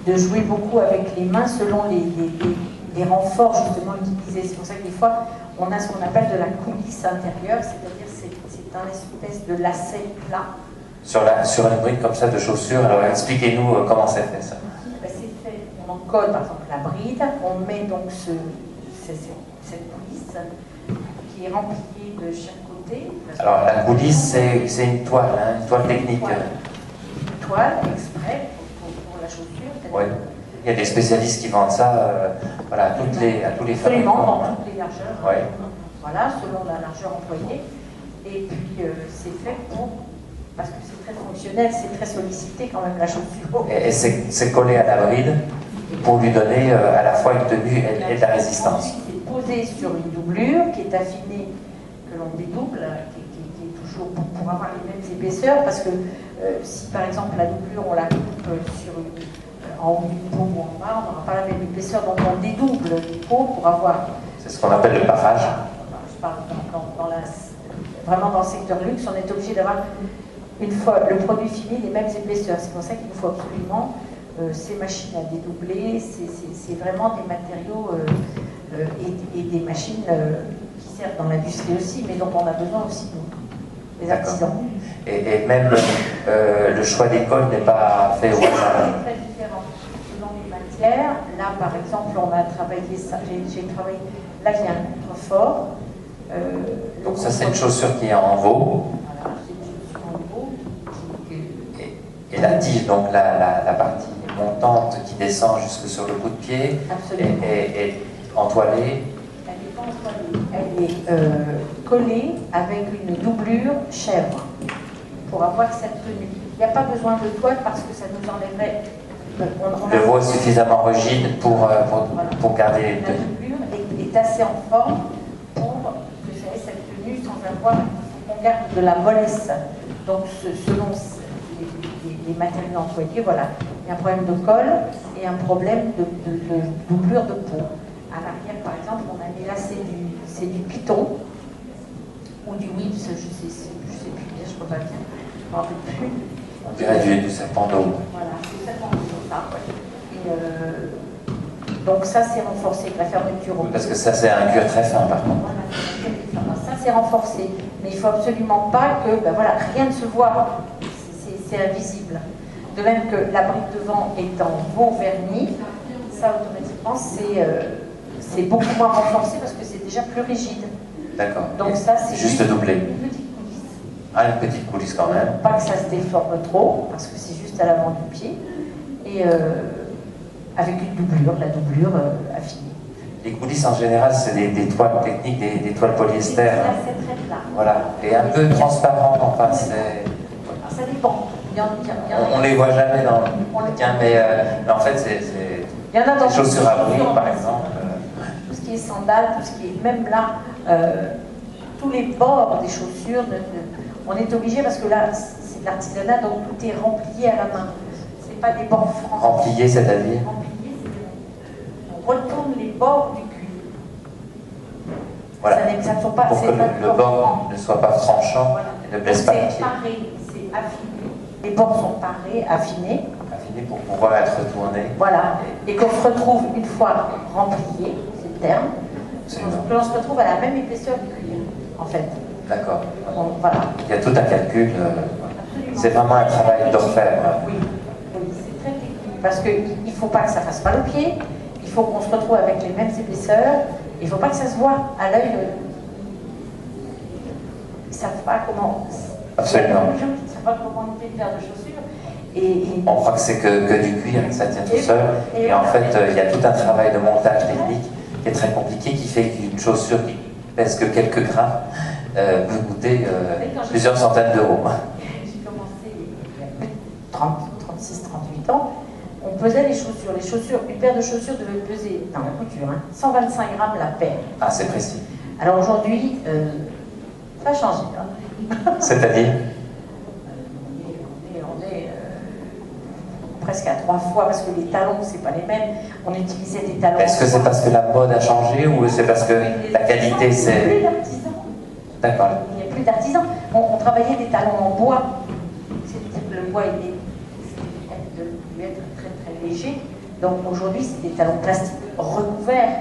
de jouer beaucoup avec les mains selon les renforts justement utilisés. C'est pour ça que des fois, on a ce qu'on appelle de la coulisse intérieure, c'est-à-dire c'est un espèce de lacet plat. Sur une bride comme ça de chaussures, alors expliquez-nous comment c'est fait ça. Ben, c'est fait, on encode par exemple la bride, on met donc cette coulisse qui est remplie de chaque côté. Alors la coulisse, c'est une toile technique. Une toile exprès pour la chaussure. Oui. Il y a des spécialistes qui vendent ça voilà, à tous les Absolument, fabricants. dans toutes les largeurs. Oui. Voilà, selon la largeur employée. Et puis c'est fait parce que c'est très fonctionnel, c'est très sollicité quand même la chaussure. Et c'est collé à la bride pour lui donner à la fois une tenue et de la résistance. C'est posé sur une doublure qui est affinée, que l'on dédouble, qui est toujours pour avoir les mêmes épaisseurs, parce que si par exemple la doublure on la coupe en haut d'une peau ou en bas, on n'aura pas la même épaisseur, donc on dédouble les peaux pour avoir. C'est ce qu'on appelle le parage. Je parle vraiment dans le secteur luxe, on est obligé d'avoir une fois le produit fini les mêmes épaisseurs. C'est pour ça qu'il nous faut absolument ces machines à dédoubler, c'est vraiment des matériaux et des machines qui servent dans l'industrie aussi, mais dont on a besoin aussi, nous, les artisans. Et même le choix des cols n'est pas fait au hasard. C'est très différent selon les matières. Là, par exemple, on a travaillé ça, j'ai travaillé, là, il y a un contrefort. Donc ça, c'est une chaussure qui est en veau. Voilà, c'est une chaussure en veau. Et la tige, donc la partie montante qui descend jusque sur le bout de pied, est entoilée. Elle n'est pas entoilée, elle est collée avec une doublure chèvre pour avoir cette tenue. Il n'y a pas besoin de toile parce que ça nous enlèverait Le veau est suffisamment rigide pour garder... La doublure est assez en forme pour que ça ait cette tenue sans avoir qu'on garde de la mollesse. Donc selon les matériaux employés, voilà, il y a un problème de colle et un problème de doublure de peau. À l'arrière, par exemple, on a mis là, c'est du python ou du whips, je sais plus bien, je ne peux pas dire, je ne me rappelle plus. On dirait du serpent d'eau. Voilà, c'est le serpent d'eau, ça, ouais. Et donc ça, c'est renforcé avec la fermeture au Parce que ça, c'est un cuir très fin, par contre. Voilà, ça, c'est renforcé. Mais il ne faut absolument pas que, ben voilà, rien ne se voit. C'est invisible. De même que la brique de vent est en veau verni, ça, automatiquement, c'est beaucoup moins renforcé parce que c'est déjà plus rigide. D'accord. Donc ça, c'est juste doublé. Une petite coulisse. Ah, une petite coulisse quand même. Pas que ça se déforme trop, parce que c'est juste à l'avant du pied. Et avec une doublure, la doublure affinée. Les coulisses, en général, c'est des toiles techniques, des toiles polyester. C'est très plat. Voilà. Et un peu transparent, enfin, c'est... Alors, ça dépend. On les voit jamais dans le bouquin, mais en fait, c'est il y en a dans les chaussures à bruit, par exemple. Tout ce qui est sandales, tout ce qui est... Même là, tous les bords des chaussures, on est obligé, parce que là, c'est de l'artisanat, donc tout est remplié à la main. C'est pas des bords francs. Remplié, c'est-à-dire? Remplié, on retourne les bords du cul. Voilà. Ça ne sont pas, pour que le bord ne soit pas tranchant, voilà. et ne blesse pas le C'est pied. paré, c'est affiné. Les bords sont parés, affinés. Affiné pour pouvoir être retourné. Voilà. Et qu'on se retrouve une fois remplié, c'est le terme, que l'on se retrouve à la même épaisseur du cuir, en fait. D'accord. Voilà. Il y a tout un calcul. C'est vraiment un travail d'orfèvre. Oui, c'est très technique. Parce qu'il ne faut pas que ça fasse mal aux pieds, il faut qu'on se retrouve avec les mêmes épaisseurs, il ne faut pas que ça se voit à l'œil. Ils ne savent pas comment. Absolument. Il y a beaucoup de gens qui ne savent pas comment monter une paire de chaussures. On croit que c'est que du cuir, que ça tient tout seul. Et en fait, il y a tout un travail de montage technique qui est très compliqué, qui fait qu'une chaussure qui pèse que quelques grammes peut coûter plusieurs centaines d'euros. J'ai commencé il y a plus de 36, 38 ans. On pesait les chaussures. Les chaussures, une paire de chaussures devait peser, dans la couture, 125 grammes la paire. Ah, c'est précis. Alors aujourd'hui, ça a changé. Hein. C'est-à-dire? On est presque à 3 fois, parce que les talons, c'est pas les mêmes. On utilisait des talons. Est-ce que c'est parce que la mode a changé ou c'est parce que la qualité c'est... Il n'y a plus d'artisans. D'accord. Il n'y a plus d'artisans. On travaillait des talons en bois. C'est-à-dire que le bois devait être très très léger. Donc aujourd'hui, c'est des talons plastiques recouverts.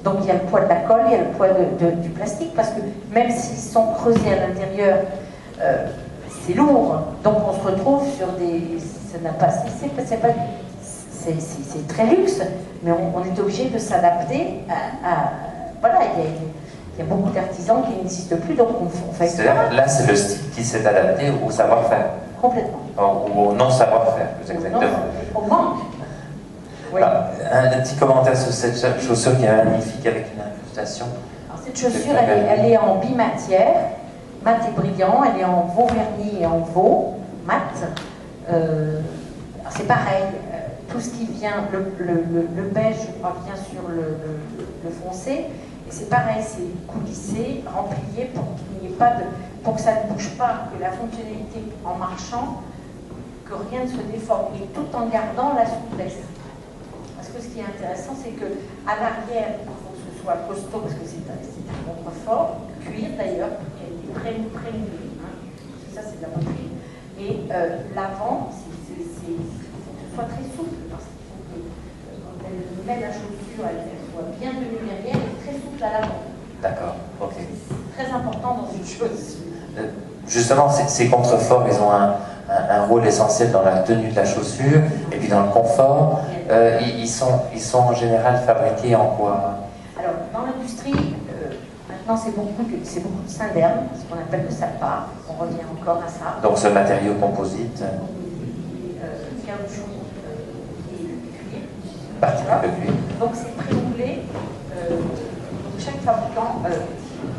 Donc il y a le poids de la colle, il y a le poids du plastique, parce que même s'ils sont creusés à l'intérieur, c'est lourd. Donc on se retrouve sur des... Ça n'a pas... C'est très luxe, mais on est obligé de s'adapter à... Voilà, il y a beaucoup d'artisans qui n'existent plus, donc on fait ça. Là, c'est le style qui s'est adapté au savoir-faire. Complètement. Ou au non-savoir-faire, plus exactement. On manque. Oui. Ah, un petit commentaire sur cette chaussure qui est magnifique avec une incrustation. Alors, cette chaussure, elle est en bimatière, mat et brillant, elle est en veau verni et en veau, mat. C'est pareil, tout ce qui vient, le beige, je crois, vient sur le foncé, et c'est pareil, c'est coulissé, remplié pour qu'il n'y ait pas de... pour que ça ne bouge pas, que la fonctionnalité en marchant, que rien ne se déforme, et tout en gardant la souplesse. Parce que ce qui est intéressant, c'est qu'à l'arrière, il faut que ce soit costaud, parce que c'est un contrefort, cuir d'ailleurs, qui a été prémoulé, hein. Ça c'est de la poterie. Et l'avant, il faut que ce soit très souple, parce qu'il faut que quand elle met la chaussure, elle soit bien tenue derrière et très souple à l'avant. D'accord, ok. C'est très important dans une chaussure. Justement, ces contreforts, ils ont un rôle essentiel dans la tenue de la chaussure et puis dans le confort. Ils sont en général fabriqués en quoi? Alors, dans l'industrie, maintenant c'est beaucoup de synderne, ce qu'on appelle le salpa. On revient encore à ça. Donc ce matériau composite. Caoutchouc et cuir. Particule de cuir. Donc c'est prémoulé. Donc chaque fabricant,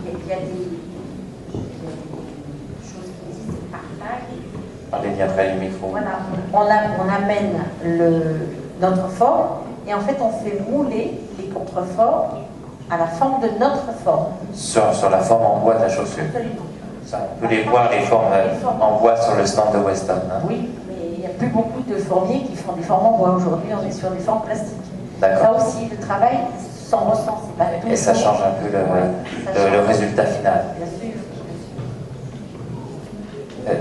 il y a des choses qui existent par taille. Parlez mis après le micro. Voilà, on amène notre forme et en fait on fait mouler les contreforts à la forme de notre forme. Sur la forme en bois de la chaussure. Absolument. Ça, on peut les voir, les formes en bois sur le stand de Weston. Hein. Oui, mais il n'y a plus beaucoup de formiers qui font des formes en bois. Aujourd'hui, on est sur des formes plastiques. Ça D'accord. aussi, le travail s'en ressent. C'est pas tout Et ça change un peu le résultat final. Bien sûr.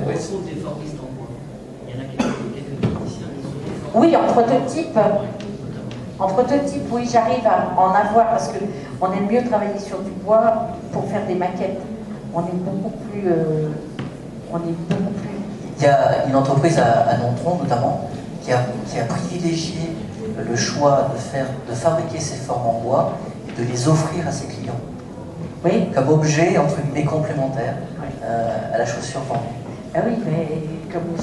Oui. On trouve des formistes en bois. Il y en a quelques techniciens qui sont des formistes. Oui, en prototype, oui, j'arrive à en avoir parce que on aime mieux travailler sur du bois pour faire des maquettes. On est beaucoup plus. Il y a une entreprise à Nontron notamment qui a privilégié le choix de fabriquer ses formes en bois et de les offrir à ses clients Oui. comme objet entre guillemets complémentaire à la chaussure formée. Ah oui, mais comme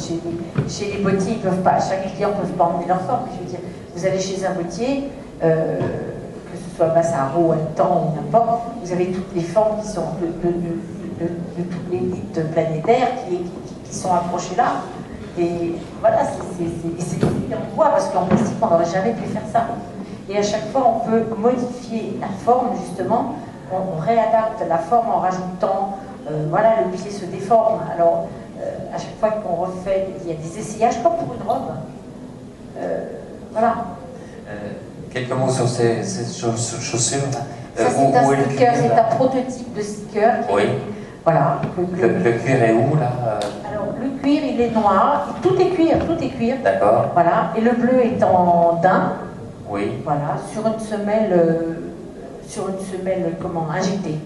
chez les bottiers, ils peuvent pas. Chaque client ne peut pas emmener leur forme. Je veux dire, vous allez chez un bottier, que ce soit Massaro, Altan ou n'importe, vous avez toutes les formes qui sont de toute l'élite planétaire qui sont accrochées là. Et voilà, c'est en bois, parce qu'en plastique, on n'aurait jamais pu faire ça. Et à chaque fois, on peut modifier la forme, justement. On réadapte la forme en rajoutant, voilà, le pied se déforme. Alors, à chaque fois qu'on refait, il y a des essayages comme pour une robe. Voilà. Quelques mots sur ces chaussures. Ça, c'est un sticker, c'est un prototype de sticker. Oui. Voilà. Le cuir est où, là Alors, le cuir, il est noir. Tout est cuir, tout est cuir. D'accord. Voilà. Et le bleu est en daim. Oui. Voilà. Sur une semelle, comment, injectée.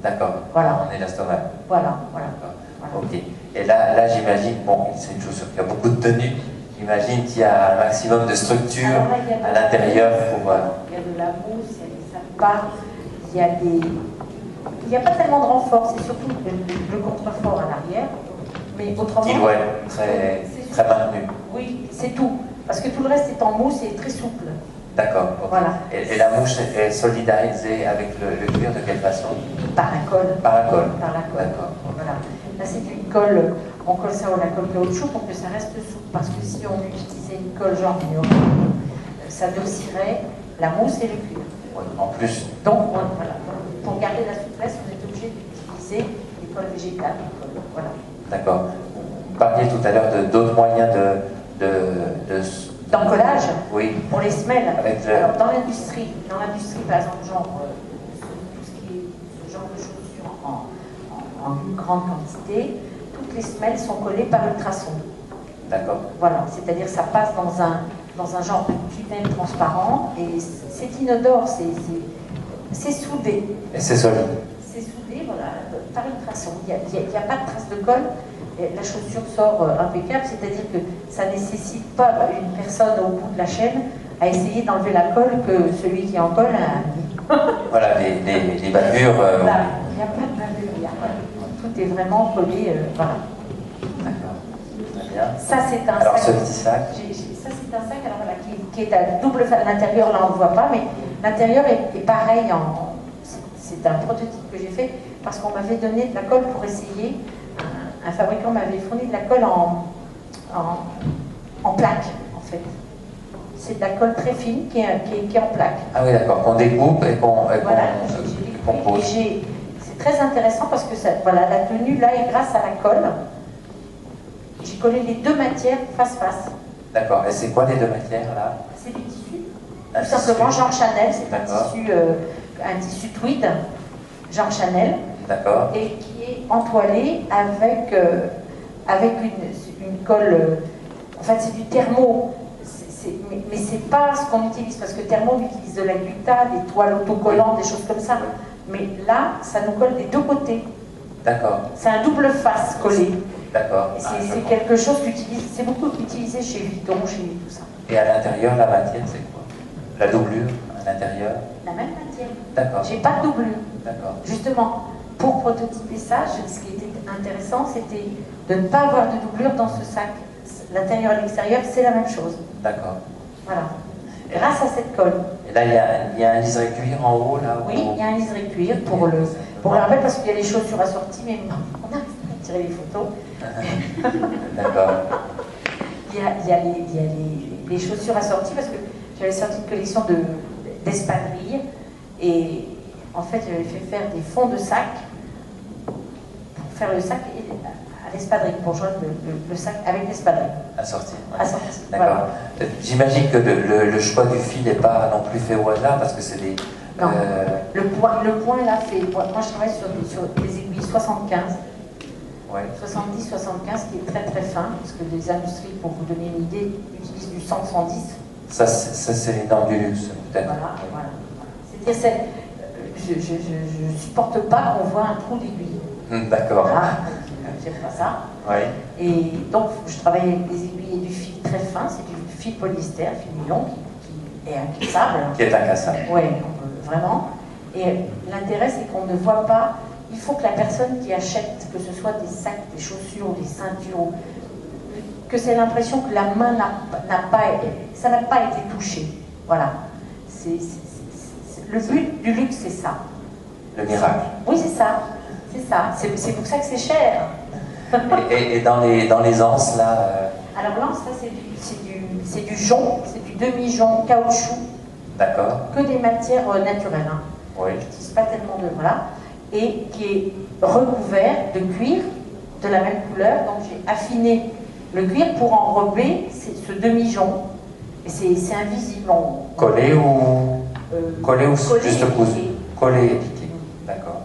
D'accord. Voilà. En élastomère. Voilà. D'accord. Voilà. Ok. Et là j'imagine, bon, c'est une chaussure qui a beaucoup de tenue. J'imagine qu'il y a un maximum de structure Alors là, il y a à l'intérieur pour. Il y a de la mousse, il y a des sapins, il y a des. Il n'y a pas tellement de renfort, c'est surtout le contrefort à l'arrière. Mais autrement. Qui doit être très maintenu. Oui, c'est tout. Parce que tout le reste est en mousse et très souple. D'accord. Ok. Voilà. Et la mouche est solidarisée avec le cuir de quelle façon? Par la colle. Par la colle. Par la colle. D'accord. Voilà. Là, c'est une colle, on colle ça à la colle caoutchouc pour que ça reste souple. Parce que si on utilisait une colle genre une ça durcirait la mousse et le cuir. Oui, en plus. Donc, voilà. Pour garder la souplesse, on est obligé d'utiliser des colles végétales. Voilà. D'accord. Vous parliez tout à l'heure d'autres moyens D'encollage. Oui. Pour les semelles. Avec Alors, dans l'industrie, par exemple, genre, tout ce qui est ce genre de chaussures en grande quantité, toutes les semelles sont collées par ultrasons. D'accord. Voilà, c'est-à-dire ça passe dans un genre de tunnel transparent et c'est inodore, c'est soudé. Et c'est solide. C'est soudé, voilà, par ultrason. Il n'y a pas de trace de colle. Et la chaussure sort impeccable, c'est-à-dire que ça ne nécessite pas une personne au bout de la chaîne à essayer d'enlever la colle que celui qui en colle a. Voilà, les bavures. Voilà, il n'y a pas de bavure, tout est vraiment collé, voilà. D'accord. Très bien. Ça, c'est un Alors, sac. ce petit sac. Ça, c'est un sac alors, voilà, qui est à double face. L'intérieur, là, on ne le voit pas, mais l'intérieur est pareil. C'est un prototype que j'ai fait parce qu'on m'avait donné de la colle pour essayer. Un fabricant m'avait fourni de la colle en plaque, en fait. C'est de la colle très fine qui est en plaque. Ah oui, d'accord. Qu'on découpe et qu'on Voilà, pose. c'est très intéressant parce que ça, voilà, la tenue, là, est grâce à la colle. J'ai collé les deux matières face-face. D'accord. Et c'est quoi les deux matières, là? C'est du tissu. Un Tout simplement, tissu. Jean Chanel, c'est D'accord. un tissu tweed, Jean Chanel, D'accord. et qui est entoilé avec une colle. En fait, c'est du thermo. Mais c'est pas ce qu'on utilise, parce que thermo, on utilise de la gutta, des toiles autocollantes, des choses comme ça. Mais là, ça nous colle des deux côtés. D'accord. C'est un double face collé. D'accord. Et Ah, je c'est comprends. quelque chose c'est beaucoup utilisé chez Vuitton, chez tout ça. Et à l'intérieur, la matière, c'est quoi? La doublure à l'intérieur? La même matière. D'accord. J'ai pas de doublure. D'accord. Justement, pour prototyper ça, ce qui était intéressant, c'était de ne pas avoir de doublure dans ce sac. L'intérieur et l'extérieur, c'est la même chose. D'accord. Voilà. Grâce à cette colle. Et là, il y a un liseré cuir en haut, là? Oui, il y a un liseré cuir pour le rappel, parce qu'il y a les chaussures assorties, mais on a tirer les photos. D'accord. Il y a les chaussures assorties parce que j'avais sorti une collection d'espadrilles et en fait j'avais fait faire des fonds de sac pour faire le sac à l'espadrille, pour joindre le sac avec l'espadrille. Assorti. Ouais. Assorti, D'accord. voilà. J'imagine que le choix du fil n'est pas non plus fait au hasard parce que c'est des. Non. Le point là fait. Moi je travaille sur des aiguilles 75. Ouais. 70-75 qui est très très fin, parce que les industries, pour vous donner une idée, utilisent du 100-110. Ça, c'est les normes du luxe, peut-être. Voilà. C'est-à-dire, je supporte pas qu'on voit un trou d'aiguille. D'accord. Voilà, j'aime pas ça. Ouais. Et donc, je travaille avec des aiguilles et du fil très fin, c'est du fil polyester, fil nylon, qui est incassable. Qui est incassable. Oui, vraiment. Et l'intérêt, c'est qu'on ne voit pas. Il faut que la personne qui achète, que ce soit des sacs, des chaussures ou des ceintures, que c'est l'impression que la main n'a pas été touché. Voilà. Le but du luxe, c'est ça. Le miracle. Oui, c'est ça. C'est ça. C'est pour ça que c'est cher. Et dans les anses, là. Alors l'anse, ça, c'est du jonc, c'est du demi-jonc caoutchouc. D'accord. Que des matières naturelles. Hein. Oui. Je n'utilise pas tellement de. Voilà. Et qui est recouvert de cuir de la même couleur. Donc j'ai affiné le cuir pour enrober ce demi-jonc. Et c'est invisible. Collé ou juste cousu? Collé et piqué. D'accord.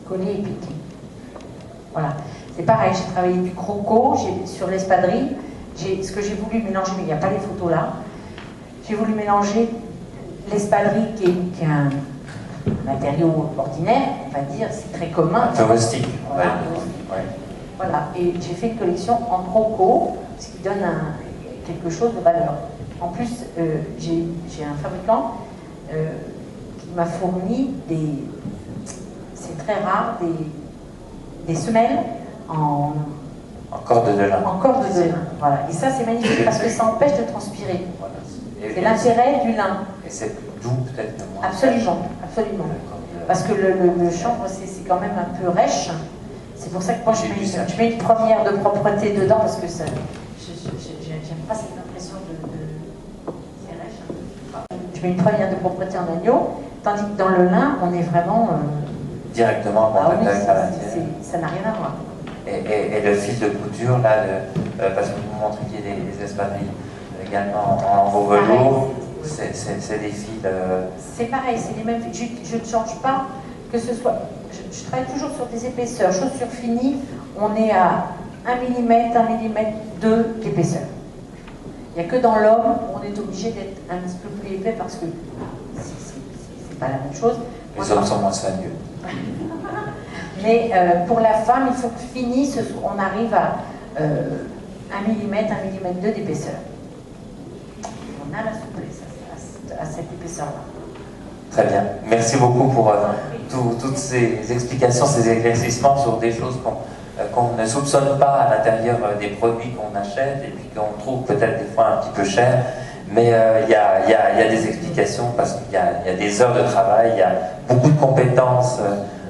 Collé et piqué. Voilà. C'est pareil, j'ai travaillé du croco sur l'espadrille. Ce que j'ai voulu mélanger, mais il n'y a pas les photos là. J'ai voulu mélanger l'espadrille qui est un matériau ordinaire, on va dire, c'est très commun. Un peu rustique. Voilà. Ouais. Voilà. Et j'ai fait une collection en croco, ce qui donne quelque chose de valeur. En plus, j'ai un fabricant qui m'a fourni c'est très rare, des semelles en corde de lin. En corde de lin. Voilà. Et ça, c'est magnifique parce que ça empêche de transpirer. Voilà. C'est l'intérêt du lin. Et c'est plus doux, peut-être, moins. Absolument, absolument. Parce que le chanvre, c'est quand même un peu rêche. C'est pour ça que moi, je mets une première de propreté dedans parce que ça, j'aime pas cette impression c'est rêche. Je mets une première de propreté en agneau, tandis que dans le lin, on est vraiment directement en contact avec la matière. Ça n'a rien à voir. Et le fil de couture, là, parce que vous montriez des espadrilles également en beau velours, c'est des fils. C'est pareil, c'est les mêmes fils. Je ne change pas, que ce soit. Je travaille toujours sur des épaisseurs. Chaussures finies, on est à 1 mm, 1 mm 2 d'épaisseur. Il n'y a que dans l'homme où on est obligé d'être un petit peu plus épais parce que c'est pas la même chose. Les hommes sont moins soigneux. Mais pour la femme, il faut que fini, on arrive à 1 mm, 1 mm 2 d'épaisseur. On a la souplesse à cette épaisseur-là. Très bien. Merci beaucoup pour toutes ces explications, ces éclaircissements sur des choses qu'on ne soupçonne pas à l'intérieur des produits qu'on achète et puis qu'on trouve peut-être des fois un petit peu cher. Mais il y a des explications parce qu'il y a des heures de travail, il y a beaucoup de compétences,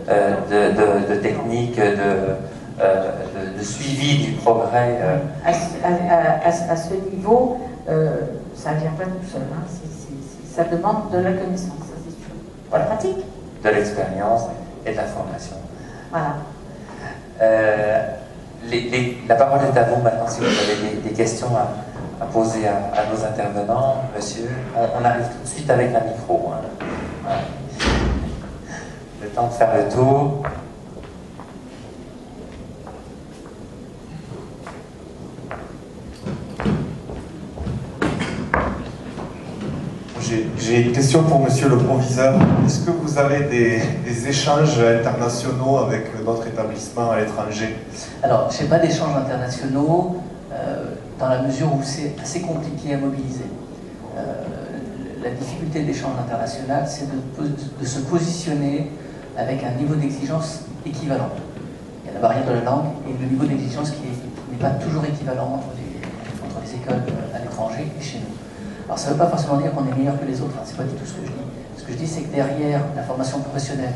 de techniques, de suivi du progrès. À ce niveau, ça ne vient pas tout seul. Hein. Ça demande de la connaissance, ça c'est sûr. De la pratique. De l'expérience et de la formation. Voilà. La parole est à vous maintenant si vous avez des questions à poser à nos intervenants. Monsieur, on arrive tout de suite avec un micro. Hein. Voilà. Le temps de faire le tour. J'ai une question pour Monsieur le Proviseur. Est-ce que vous avez des échanges internationaux avec d'autres établissements à l'étranger? Alors, je n'ai pas d'échanges internationaux dans la mesure où c'est assez compliqué à mobiliser. La difficulté de l'échange international, c'est de se positionner avec un niveau d'exigence équivalent. Il y a la barrière de la langue et le niveau d'exigence qui n'est pas toujours équivalent entre les écoles à l'étranger et chez nous. Alors ça ne veut pas forcément dire qu'on est meilleur que les autres, hein, c'est pas du tout ce que je dis. Ce que je dis, c'est que derrière la formation professionnelle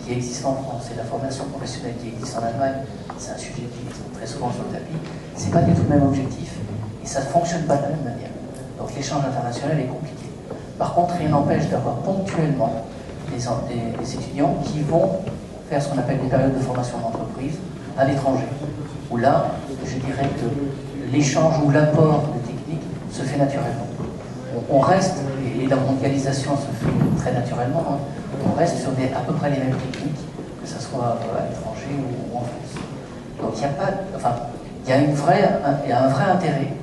qui existe en France et la formation professionnelle qui existe en Allemagne, c'est un sujet qui est très souvent sur le tapis, c'est pas du tout le même objectif et ça ne fonctionne pas de la même manière. Donc l'échange international est compliqué. Par contre, rien n'empêche d'avoir ponctuellement des étudiants qui vont faire ce qu'on appelle des périodes de formation d'entreprise à l'étranger, où là, je dirais que l'échange ou l'apport de techniques se fait naturellement. On reste, et la mondialisation se fait très naturellement, hein, on reste sur à peu près les mêmes techniques, que ce soit à l'étranger ou en France. Donc il y a pas, enfin, il y a un vrai intérêt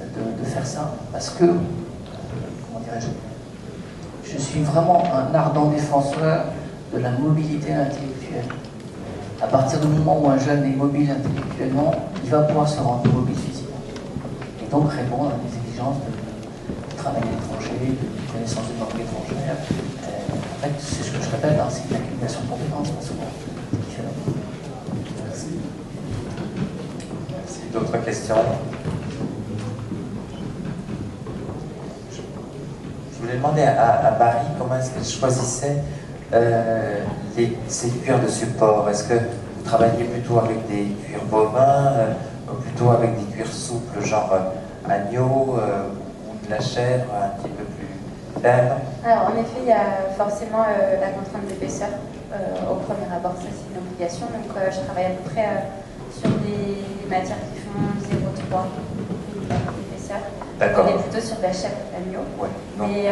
de faire ça, parce que, comment dirais-je, je suis vraiment un ardent défenseur de la mobilité intellectuelle. À partir du moment où un jeune est mobile intellectuellement, il va pouvoir se rendre mobile physiquement. Et donc répondre à des exigences de travail à l'étranger, de connaissance de langue étrangère. En fait, c'est ce que je répète, hein, c'est une accumulation de compétences, pas souvent. Merci. Merci. D'autres questions? Je voulais demander à Barry comment est-ce qu'elle choisissait ces cuirs de support. Est-ce que vous travaillez plutôt avec des cuirs bovins ou plutôt avec des cuirs souples, genre agneau ou de la chèvre un petit peu plus ferme? Alors en effet, il y a forcément la contrainte d'épaisseur. Au premier abord, ça c'est une obligation. Donc je travaille à peu près sur des matières qui font 0,3 d'épaisseur. D'accord. On est plutôt sur de la chèvre d'agneau. Ouais. Et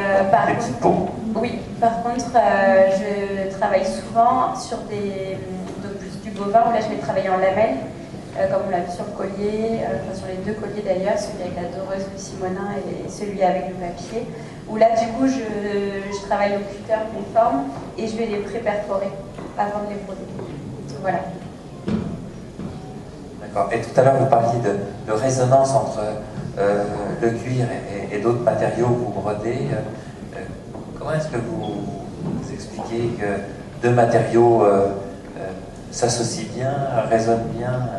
Des petites peaux. oui, par contre, je travaille souvent sur donc plus du bovin, où là je vais travailler en lamelles, comme on l'a vu sur le collier, enfin sur les deux colliers d'ailleurs, celui avec la doreuse Louis Simonin et celui avec le papier, où là du coup je travaille au cutter les formes et je vais les pré-perforer avant de les broder. Voilà. D'accord. Et tout à l'heure vous parliez de résonance entre le cuir et d'autres matériaux que vous brodez. Comment est-ce que vous expliquez que deux matériaux s'associent bien, résonnent bien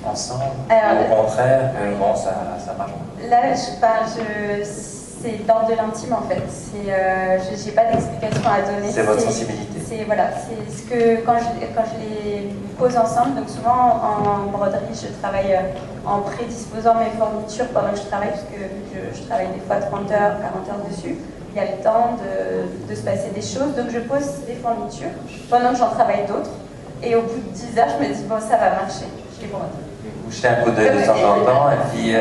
ensemble, ou au contraire, bon, ça marche pas? Là, c'est dans de l'intime en fait. Je n'ai pas d'explication à donner. C'est votre sensibilité. Voilà, c'est ce que quand je les pose ensemble. Donc souvent en broderie, je travaille en prédisposant mes fournitures pendant que je travaille, parce que je travaille des fois 30 heures, 40 heures dessus. Il y a le temps de se passer des choses. Donc je pose des fournitures pendant que j'en travaille d'autres. Et au bout de 10 heures, je me dis, bon, ça va marcher. Je les brode. Vous jetez un coup d'œil de temps en temps, et puis...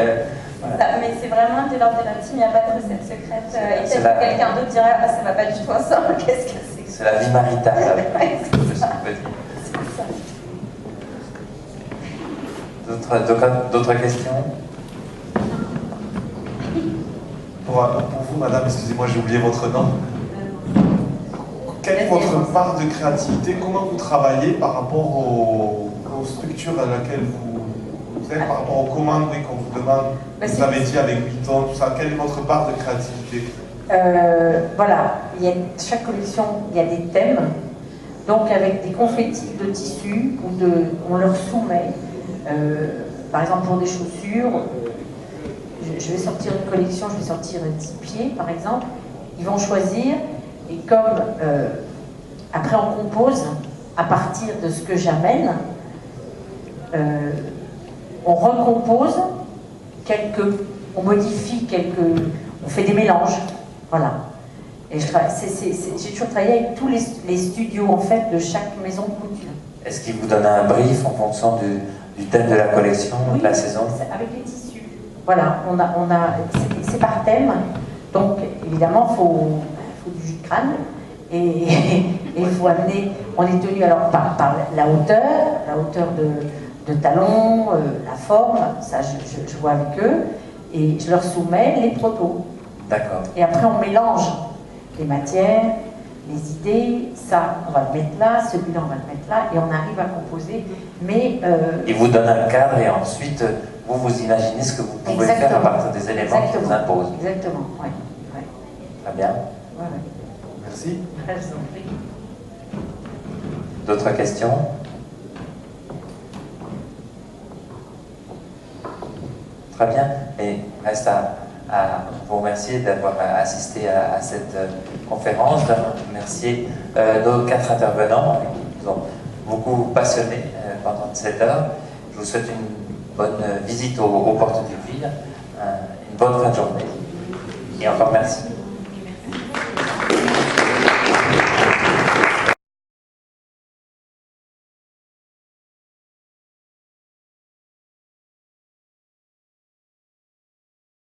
voilà. Mais c'est vraiment de l'ordre de l'intime, il n'y a pas de recette secrète. Et peut-être que quelqu'un d'autre dirait, ah, ça va pas du tout ensemble, qu'est-ce que c'est? C'est la vie maritale. Ouais, c'est ça. D'autres questions? Pour vous, madame, excusez-moi, j'ai oublié votre nom. Quelle est votre part de créativité? Comment vous travaillez par rapport aux structures dans lesquelles vous êtes, par rapport aux commandes qu'on vous demande? Vous avez dit avec Vuitton, tout ça. Quelle est votre part de créativité? Voilà, chaque collection, il y a des thèmes. Donc avec des confettis de tissu, on leur soumet, par exemple pour des chaussures, je vais sortir une collection, je vais sortir 10 pieds par exemple, ils vont choisir, et comme après on compose à partir de ce que j'amène, on recompose on modifie on fait des mélanges, voilà. Et j'ai toujours travaillé avec tous les studios en fait de chaque maison de couture. Est-ce qu'il vous donne un brief en fonction du thème de la collection, oui, de la saison? Avec les tissus. Voilà, c'est par thème. Donc évidemment, il faut du jus de crâne et il faut amener. On est tenu alors par la hauteur de talon, la forme. Ça, je vois avec eux et je leur soumets les protos. D'accord. Et après, on mélange les matières, les idées, ça, on va le mettre là, celui-là, on va le mettre là, et on arrive à composer, mais... Il vous donne un cadre et ensuite, vous imaginez ce que vous pouvez faire à partir des éléments qui vous imposent. Exactement, oui. Ouais. Très bien. Ouais. Merci. Je vous en prie. D'autres questions? Très bien. Et reste à vous remercier d'avoir assisté à cette conférence, de remercier nos 4 intervenants nous ont beaucoup passionnés pendant cette heure. Je vous souhaite une bonne visite aux portes du cuir, une bonne fin de journée et encore merci.